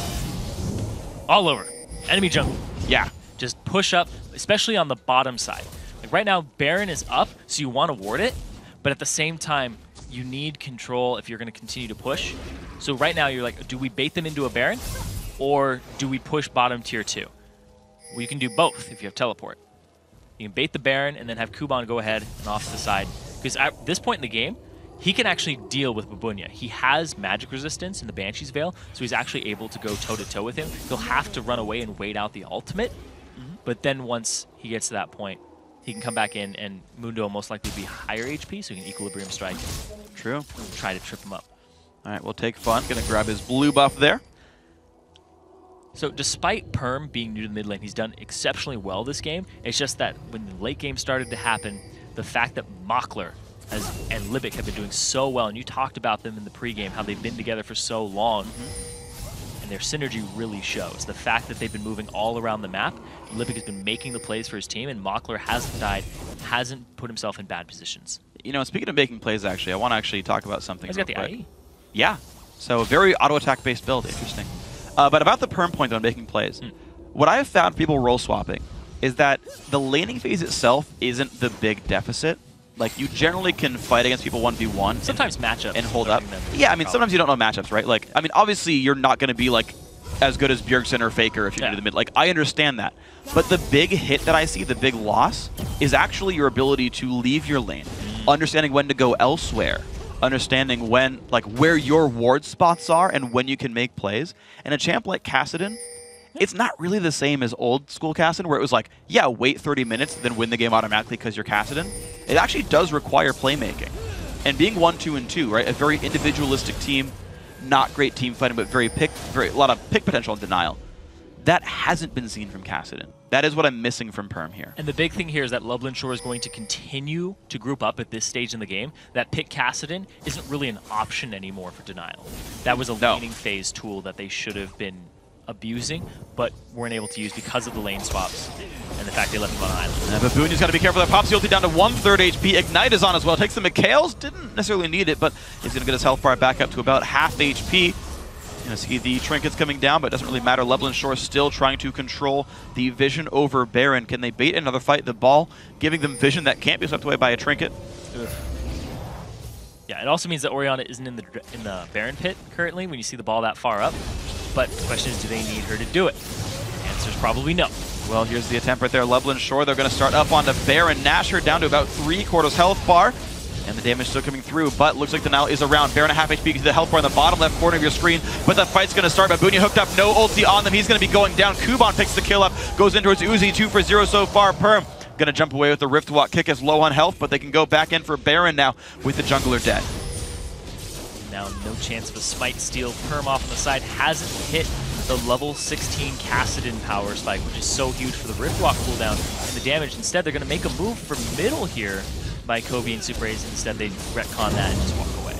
All over. Enemy jungle.
Yeah.
Just push up, especially on the bottom side. Like right now, Baron is up, so you want to ward it, but at the same time, you need control if you're going to continue to push. So right now, you're like, do we bait them into a Baron, or do we push bottom tier 2? Well, you can do both if you have teleport. You can bait the Baron and then have Kuban go ahead and off to the side. Because at this point in the game, he can actually deal with Babunya. He has magic resistance in the Banshee's Veil, so he's actually able to go toe-to-toe with him. He'll have to run away and wait out the ultimate, but then once he gets to that point, he can come back in, and Mundo will most likely be higher HP, so he can Equilibrium Strike.
True.
Try to trip him up.
All right, we'll take Fun. Gonna grab his blue buff there.
So despite Perm being new to the mid lane, he's done exceptionally well this game. It's just that when the late game started to happen, the fact that MauKLR and Libic have been doing so well, and you talked about them in the pregame, how they've been together for so long, and their synergy really shows. The fact that they've been moving all around the map, Libic has been making the plays for his team, and MauKLR hasn't died, hasn't put himself in bad positions.
You know, speaking of making plays, actually, I want to actually talk about something.
He's got the IE.
Yeah. So very auto-attack based build. Interesting. But about the Perm point on making plays, what I have found people role swapping is that the laning phase itself isn't the big deficit. Like, you generally can fight against people 1v1.
Sometimes matchups.
And hold up. Yeah, I mean, sometimes you don't know matchups, right? Like, I mean, obviously, you're not going to be, like, as good as Bjergsen or FLICKR if you're new to the mid. Like, I understand that. But the big hit that I see, the big loss, is actually your ability to leave your lane, understanding when to go elsewhere, understanding when, like, where your ward spots are and when you can make plays. And a champ like Kassadin, it's not really the same as old school Kassadin, where it was like, yeah, wait 30 minutes, then win the game automatically because you're Kassadin. It actually does require playmaking. And being 1-2 and 2, right, a very individualistic team, not great team fighting, but a lot of pick potential and denial. That hasn't been seen from Kassadin. That is what I'm missing from Perm here.
And the big thing here is that LBS is going to continue to group up at this stage in the game. That pick Kassadin isn't really an option anymore for denial. That was a laning phase tool that they should have been abusing, but weren't able to use because of the lane swaps and the fact they left him on an island.
And Babunya's got to be careful. That pops the ulti down to 1/3 HP. Ignite is on as well. Takes the Mikhails. Didn't necessarily need it, but he's going to get his health bar back up to about half HP. Going to see the trinkets coming down, but it doesn't really matter. LBS still trying to control the vision over Baron. Can they bait another fight? The ball giving them vision that can't be swept away by a trinket.
Yeah, it also means that Orianna isn't in the Baron pit currently when you see the ball that far up. But the question is, do they need her to do it? The answer is probably no.
Well, here's the attempt right there. LBS, they're going to start up onto Baron. Nashor down to about 3/4 health bar. And the damage still coming through, but looks like Denial is around. Baron at half HP to the health bar in the bottom left corner of your screen. But the fight's going to start. Babunya hooked up, no ulti on them. He's going to be going down. Kuban picks the kill up, goes in towards Uzi, 2 for 0 so far. Perm going to jump away with the Rift Walk. Kick is low on health, but they can go back in for Baron now with the jungler dead.
Now no chance of a smite steal. Perm off on the side, hasn't hit the level 16 Kassadin power spike, which is so huge for the Riftwalk cooldown and the damage. Instead, they're going to make a move for middle here by Kobe and Super Ace. Instead, they retcon that and just walk away.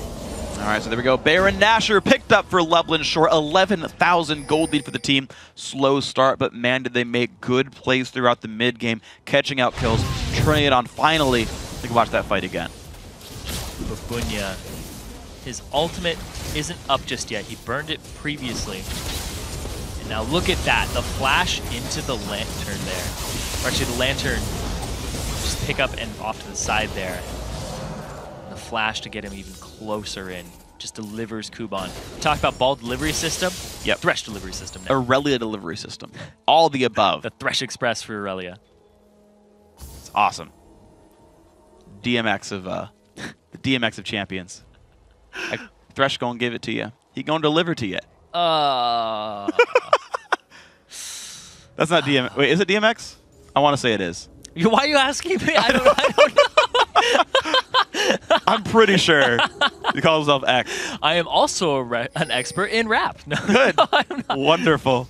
All right, so there we go. Baron Nashor picked up for Loveland Shore. 11,000 gold lead for the team. Slow start, but man, did they make good plays throughout the mid game, catching out kills, turning it on finally. We can watch that fight again.
Babunya, his ultimate isn't up just yet. He burned it previously. And now look at that, the flash into the lantern there. Or actually the lantern, just pick up and off to the side there. And the flash to get him even closer in. Just delivers Kuban. Talk about ball delivery system.
Yep.
Thresh delivery system now.
Aurelia delivery system. All the above.
The Thresh Express for Aurelia.
It's awesome. DMX of the DMX of champions. Thresh gonna give it to you. He gonna deliver to you. That's not DMX. Wait, is it DMX? I want to say it is.
Why are you asking me? I don't know.
I'm pretty sure he calls himself X.
I am also an expert in rap. No,
Good.
no,
Wonderful.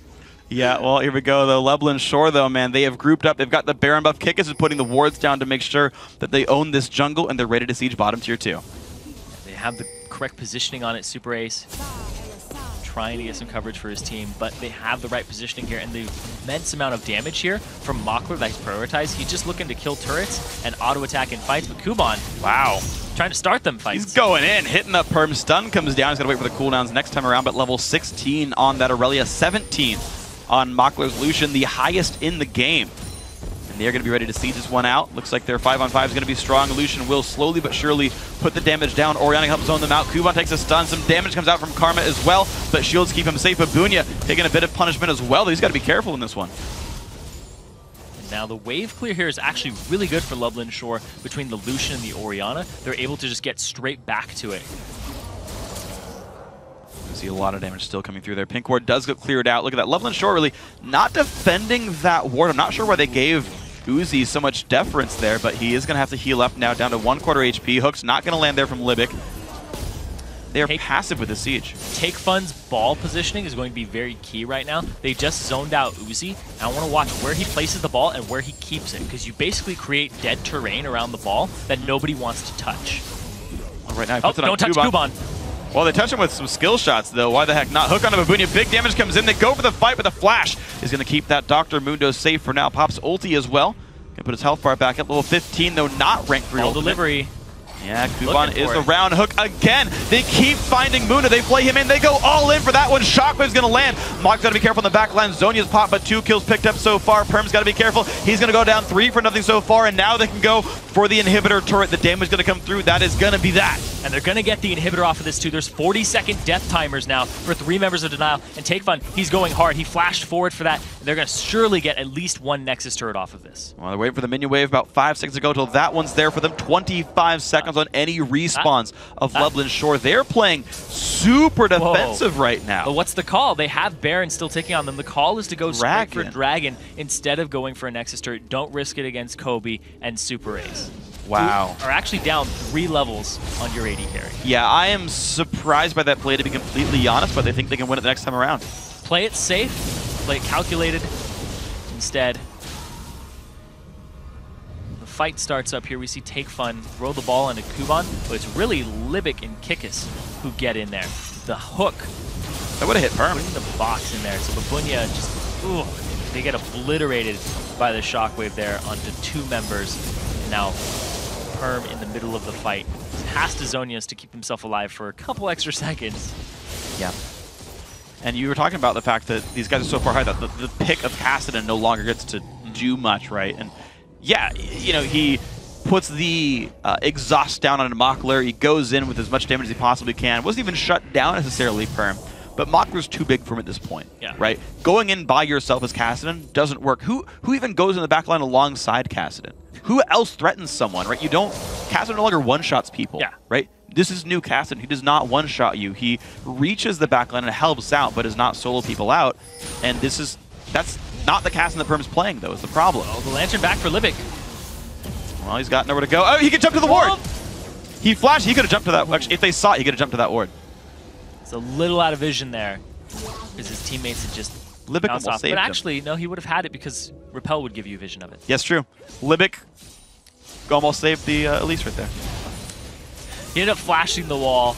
Yeah, well, here we go, though. Loveland Shore, though, man, they have grouped up. They've got the Baron buff. Kikis is putting the wards down to make sure that they own this jungle, and they're ready to siege bottom tier 2.
They have the correct positioning on it, Super Ace. Trying to get some coverage for his team, but they have the right positioning here, and the immense amount of damage here from Mockler that he's prioritized. He's just looking to kill turrets and auto-attack in fights, but Kuban,
wow,
trying to start them fights.
He's going in, hitting up Perm. Stun comes down. He's got to wait for the cooldowns next time around, but level 16 on that Aurelia, 17 on Mockler's Lucian, the highest in the game. And they're going to be ready to siege this one out. Looks like their 5-on-5 is going to be strong. Lucian will slowly but surely put the damage down. Oriana helps zone them out. Kuban takes a stun. Some damage comes out from Karma as well, but shields keep him safe. Babunya taking a bit of punishment as well. He's got to be careful in this one.
And now the wave clear here is actually really good for Loveland Shore between the Lucian and the Oriana. They're able to just get straight back to it.
See a lot of damage still coming through there. Pink ward does get cleared out. Look at that. Loveland Shore really not defending that ward. I'm not sure why they gave Uzi so much deference there, but he is going to have to heal up now down to 1/4 HP. Hook's not going to land there from Libic. They are passive with the siege.
Take Fun's ball positioning is going to be very key right now. They just zoned out Uzi, and I want to watch where he places the ball and where he keeps it, because you basically create dead terrain around the ball that nobody wants to touch.
All right, now he puts it on
don't touch Kuban.
Well, they touch him with some skill shots, though. Why the heck not? Hook on Babunya. Big damage comes in. They go for the fight, but the flash is going to keep that Dr. Mundo safe for now. Pops ulti as well. Can put his health bar back at level 15, though not ranked for
Ball delivery.
Yeah, Kuban is around. Hook again. They keep finding Muna. They play him in. They go all in for that one. Shockwave's going to land. Mock's got to be careful in the back line. Zonia's popped, but 2 kills picked up so far. Perm's got to be careful. He's going to go down 3 for nothing so far, and now they can go for the inhibitor turret. The damage going to come through. That is going to be that.
And they're going to get the inhibitor off of this, too. There's 40-second death timers now for 3 members of Denial. And Take Fun, he's going hard. He flashed forward for that. They're going to surely get at least 1 Nexus turret off of this.
Well, they're waiting for the minion wave about 5 seconds ago till that one's there for them. 25 seconds on any respawns of Loveland Shore. They're playing super defensive right now.
But what's the call? They have Baron still taking on them. The call is to go straight for Dragon instead of going for a Nexus turret. Don't risk it against Kobe and Super Ace.
Wow.
Are actually down 3 levels on your AD carry.
Yeah, I am surprised by that play, to be completely honest, but they think they can win it the next time around.
Play it safe, play it calculated. Instead, the fight starts up here. We see Take Fun throw the ball into Kuban, but it's really Libic and Kikis who get in there. The hook.
That would have hit Perm.
Putting the box in there. So Babunya just, ooh, they get obliterated by the shockwave there onto 2 members. And now Perm in the middle of the fight has to Zonius to keep himself alive for a couple extra seconds.
Yeah. And you were talking about the fact that these guys are so far high that the pick of Kassadin no longer gets to do much, right? And yeah, you know, he puts the exhaust down on Mockler. He goes in with as much damage as he possibly can. Wasn't even shut down necessarily, Perm. But Mockler's too big for him at this point, right? Going in by yourself as Kassadin doesn't work. Who even goes in the back line alongside Kassadin? Who else threatens someone, right? You don't... Kassadin no longer one-shots people, right? This is new Kassadin. He does not one-shot you. He reaches the back line and helps out, but does not solo people out. And that's not the Kassadin that Perm's playing, though, is the problem.
Oh, the Lantern back for Libic.
Well, he's got nowhere to go. Oh, he can jump to the ward! He flashed. He could have jumped to that... Actually, if they saw it, he could have jumped to that ward.
It's a little out of vision there. because his teammates had just
Libic
bounced
almost
off.
saved
But
him.
actually, no, he would have had it because Repel would give you vision of it.
Yes, true. Libic almost saved the Elise right there.
He ended up flashing the wall,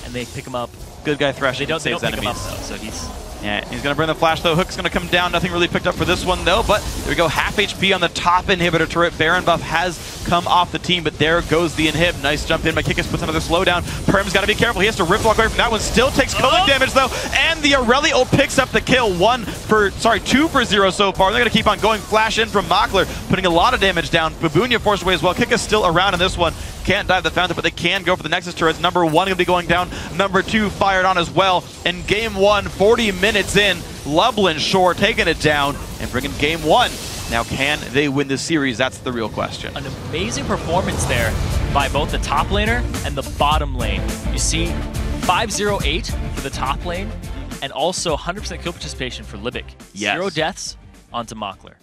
and they pick him up.
Good guy thrashing.
They don't
saves
pick him
enemies.
up, though, so he's...
Yeah, he's going to burn the flash, though. Hook's going to come down. Nothing really picked up for this one, though. But there we go. Half HP on the top inhibitor turret. Baron buff has come off the team, but there goes the inhib. Nice jump in by Kikis, puts another slowdown. Perm's got to be careful. He has to rip walk away from that one. Still takes killing damage, though. And the Aurelio picks up the kill. 2 for 0 so far. They're going to keep on going. Flash in from Mockler, putting a lot of damage down. Babunia forced away as well. Kikis still around in this one. Can't dive the fountain, but they can go for the Nexus turrets. Number 1 going to be going down. Number 2 fired on as well. And game 1, 40 minutes in, Lublin Shore taking it down and bringing game 1. Now, can they win this series? That's the real question.
An amazing performance there by both the top laner and the bottom lane. You see 508 for the top lane and also 100% kill participation for Libic.
Yes.
0 deaths onto Mockler.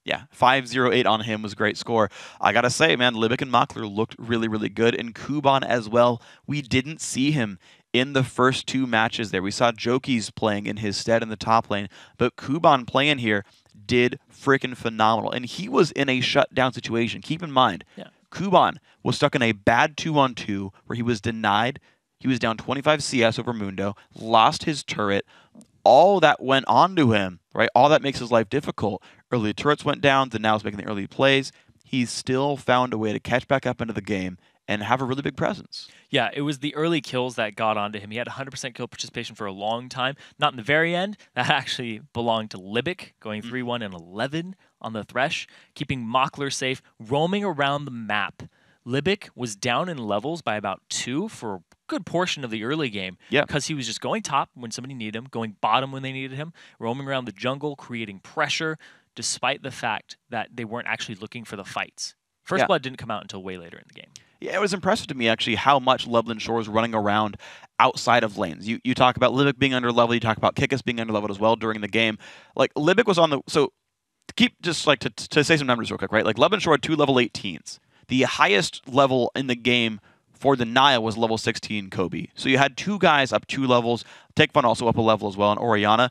Yeah, 508 on him was a great score. I gotta say, man, Libic and Mockler looked really, really good. And Kuban as well. We didn't see him in the first 2 matches there. We saw Jokies playing in his stead in the top lane, but Kuban playing here did freaking phenomenal. And he was in a shutdown situation. Keep in mind, Kuban was stuck in a bad 2-on-2 where he was denied. He was down 25 CS over Mundo, lost his turret. All that went on to him, right? All that makes his life difficult. Early turrets went down, Denal's making the early plays. He still found a way to catch back up into the game and have a really big presence.
Yeah, it was the early kills that got onto him. He had 100% kill participation for a long time. Not in the very end. That actually belonged to Libic, going 3-1 and 11 on the Thresh, keeping Mockler safe, roaming around the map. Libic was down in levels by about 2 for a good portion of the early game because he was just going top when somebody needed him, going bottom when they needed him, roaming around the jungle, creating pressure, despite the fact that they weren't actually looking for the fights. First Blood didn't come out until way later in the game.
Yeah, it was impressive to me, actually, how much Lublin Shore is running around outside of lanes. You talk about Libic being under level, you talk about Kikis being under level as well during the game. Like, Libic was on the... So, to keep just, like, to say some numbers real quick, right? Like, Lublin Shore had 2 level 18s. The highest level in the game for Denial was level 16 Kobe. So you had 2 guys up 2 levels. Takefun also up a level as well, and Oriana.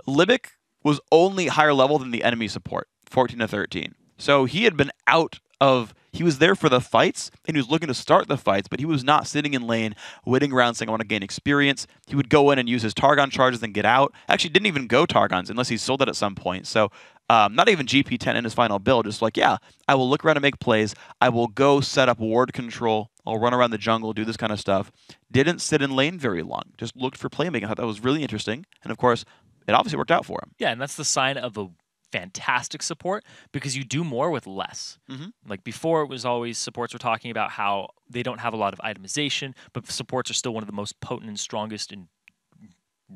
Libic was only higher level than the enemy support, 14 to 13. So he had been out of... He was there for the fights, and he was looking to start the fights, but he was not sitting in lane, waiting around saying, I want to gain experience. He would go in and use his Targon charges and get out. Actually, didn't even go Targons unless he sold it at some point. So not even GP10 in his final build. Just like, yeah, I will look around and make plays. I will go set up ward control. I'll run around the jungle, do this kind of stuff. Didn't sit in lane very long. Just looked for playmaking. I thought that was really interesting. And, of course, it obviously worked out for him.
Yeah, and that's the sign of a fantastic support because you do more with less. Like before, it was always supports were talking about how they don't have a lot of itemization, but supports are still one of the most potent and strongest in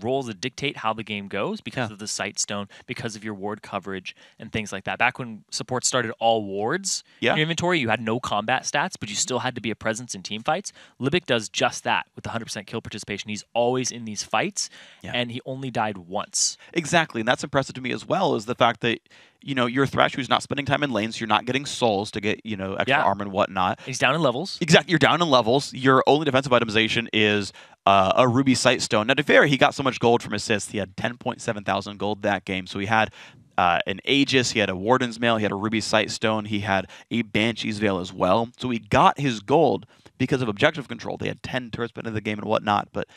roles that dictate how the game goes because of the sight stone, because of your ward coverage and things like that. Back when support started all wards in your inventory, you had no combat stats, but you still had to be a presence in team fights. Libic does just that with the 100% kill participation. He's always in these fights, and he only died once.
Exactly, and that's impressive to me as well, is the fact that, you know, you're a Thresh who's not spending time in lanes, you're not getting souls to get, you know, extra armor and whatnot.
He's down in levels.
Exactly, you're down in levels. Your only defensive itemization is a Ruby Sight Stone. Now, to be fair, he got so much gold from assists. He had 10.7 thousand gold that game. So he had an Aegis, he had a Warden's Mail, he had a Ruby Sight Stone, he had a Banshee's Veil as well. So he got his gold because of objective control. They had 10 turrets put into the game and whatnot. But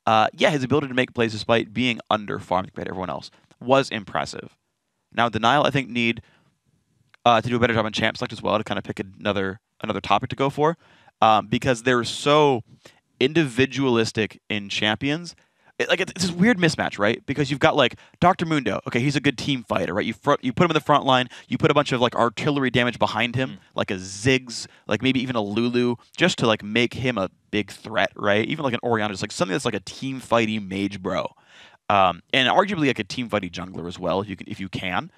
yeah, his ability to make plays despite being under-farmed compared to everyone else was impressive. Now, Denial, I think, need to do a better job on champ select as well to kind of pick another topic to go for because they're so individualistic in champions. It's this weird mismatch, right? Because you've got like Dr. Mundo. Okay, he's a good team fighter, right? You put him in the front line. You put a bunch of like artillery damage behind him, like a Ziggs, like maybe even a Lulu, just to like make him a big threat, right? Even like an Oriana, just like something that's like a team fighty mage bro, and arguably like a team fighty jungler as well, if you can.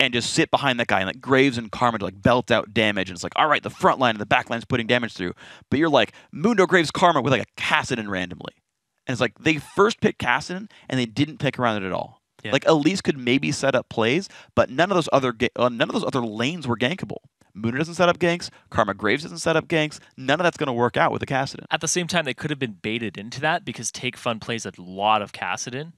And just sit behind that guy and like Graves and Karma to like belt out damage. And it's like, all right, the front line and the back line's putting damage through. But you're like Mundo, Graves, Karma with like a Kassadin randomly. And it's like they first picked Kassadin and they didn't pick around it at all. Like Elise could maybe set up plays, but none of those other lanes were gankable. Muna doesn't set up ganks. Karma Graves doesn't set up ganks. None of that's going to work out with a Kassadin.
At the same time, they could have been baited into that because Take Fun plays a lot of Kassadin.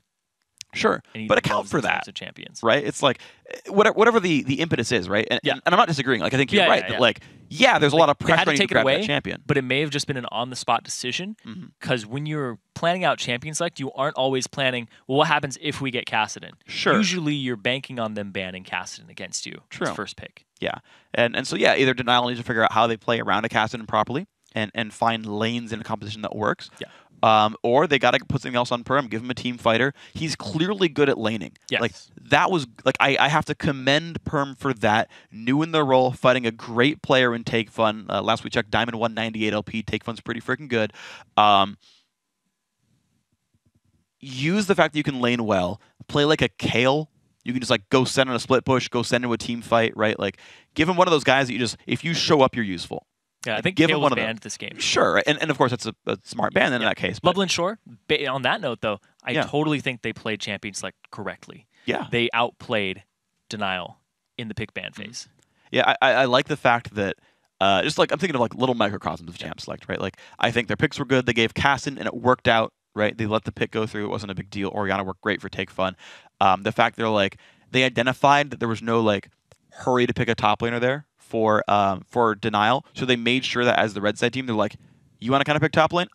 Sure, but account for that,
of champions.
Right? It's like whatever the impetus is, right? And, and I'm not disagreeing. Like I think you're right. That, like, there's a lot of pressure on you to grab that champion,
but it may have just been an on-the-spot decision because when you're planning out champion select, you aren't always planning. Well, what happens if we get Kassadin?
Sure.
Usually, you're banking on them banning Kassadin against you.
True.
As first pick.
Yeah, and so either Denial needs to figure out how they play around a Kassadin properly and find lanes in a composition that works.
Yeah.
Or they got to put something else on Perm, give him a team fighter. He's clearly good at laning.
Yes.
Like, that was, like, I have to commend Perm for that. New in the role, fighting a great player in Take Fun. Last we checked, Diamond 198 LP. Take Fun's pretty freaking good. Use the fact that you can lane well. Play like a Kale. You can just, like, go send in a split push, go send into a team fight, right? Like, give him one of those guys that you just, if you show up, you're useful.
Yeah, I think Kale was banned this game.
Sure, and of course, that's a smart ban in that case.
Loveland Shore, on that note, though, I totally think they played champion select correctly.
Yeah.
They outplayed Denial in the pick ban phase.
Yeah, I like the fact that, just like, I'm thinking of like little microcosms of champ select, right? Like, I think their picks were good. They gave Kassadin, and it worked out, right? They let the pick go through. It wasn't a big deal. Orianna worked great for Take Fun. The fact they're like, they identified that there was no, like, hurry to pick a top laner there for Denial, so they made sure that as the red side team, they're like, you want to kind of pick top lane?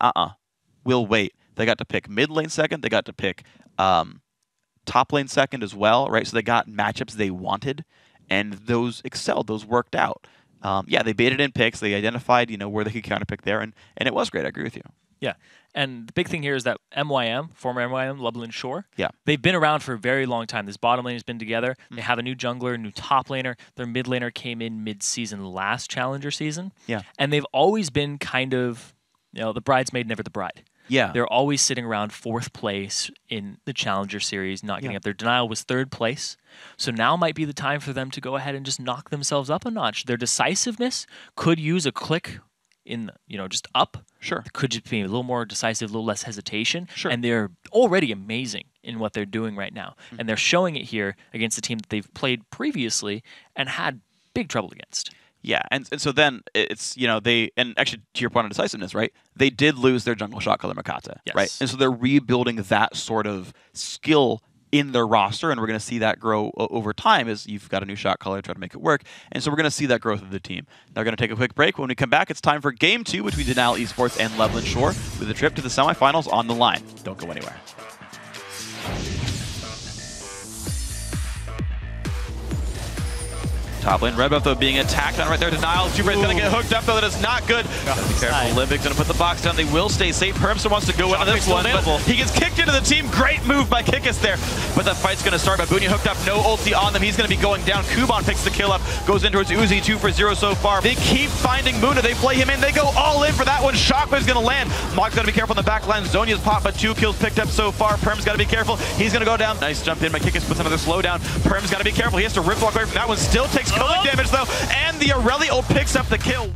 We'll wait. They got to pick mid lane second. They got to pick top lane second as well, right? So they got matchups they wanted, and those excelled. Those worked out. They baited in picks. They identified, where they could counter pick there, and it was great. I agree with you.
Yeah, and the big thing here is that MYM, former MYM, Loveland Shore,
yeah,
they've been around for a very long time. This bottom lane has been together. They have a new jungler, new top laner. Their mid laner came in mid-season last Challenger season.
Yeah.
And they've always been kind of, the bridesmaid, never the bride.
Yeah.
They're always sitting around 4th place in the Challenger series, not getting up there. Denial was 3rd place. So now might be the time for them to go ahead and just knock themselves up a notch. Their decisiveness could use a click in, just up.
Sure.
Could just be a little more decisive, a little less hesitation.
Sure.
And they're already amazing in what they're doing right now. And they're showing it here against a team that they've played previously and had big trouble against.
Yeah, and so then it's, they, and actually to your point on decisiveness, right? They did lose their jungle shot caller Makata, right? And so they're rebuilding that sort of skill in their roster, and we're going to see that grow over time as you've got a new shot caller, try to make it work. And so we're going to see that growth of the team. Now we're going to take a quick break. When we come back, it's time for Game 2 between Denial Esports and Loveland Shore with a trip to the semifinals on the line. Don't go anywhere. Top lane, Red Buff though being attacked on right there. Denial, Jubray's gonna get hooked up though. That is not good. Be careful. Limpic's gonna put the box down. They will stay safe. Hermson wants to go into this one, but he gets kicked into the team. Great move by Kikis there. But the fight's gonna start. Babunia hooked up, no ulti on them. He's gonna be going down. Kuban picks the kill up, goes in towards Uzi, 2 for 0 so far. They keep finding Muna. They play him in. They go all in for that one. Shockwave's gonna land. Mock's gotta be careful in the back line. Zonia's pop, but 2 kills picked up so far. Perm's gotta be careful. He's gonna go down. Nice jump in by Kikis, puts another slowdown. Perm's gotta be careful. He has to rip walk away from that one. Still takes killing damage though. And the Aurelio picks up the kill.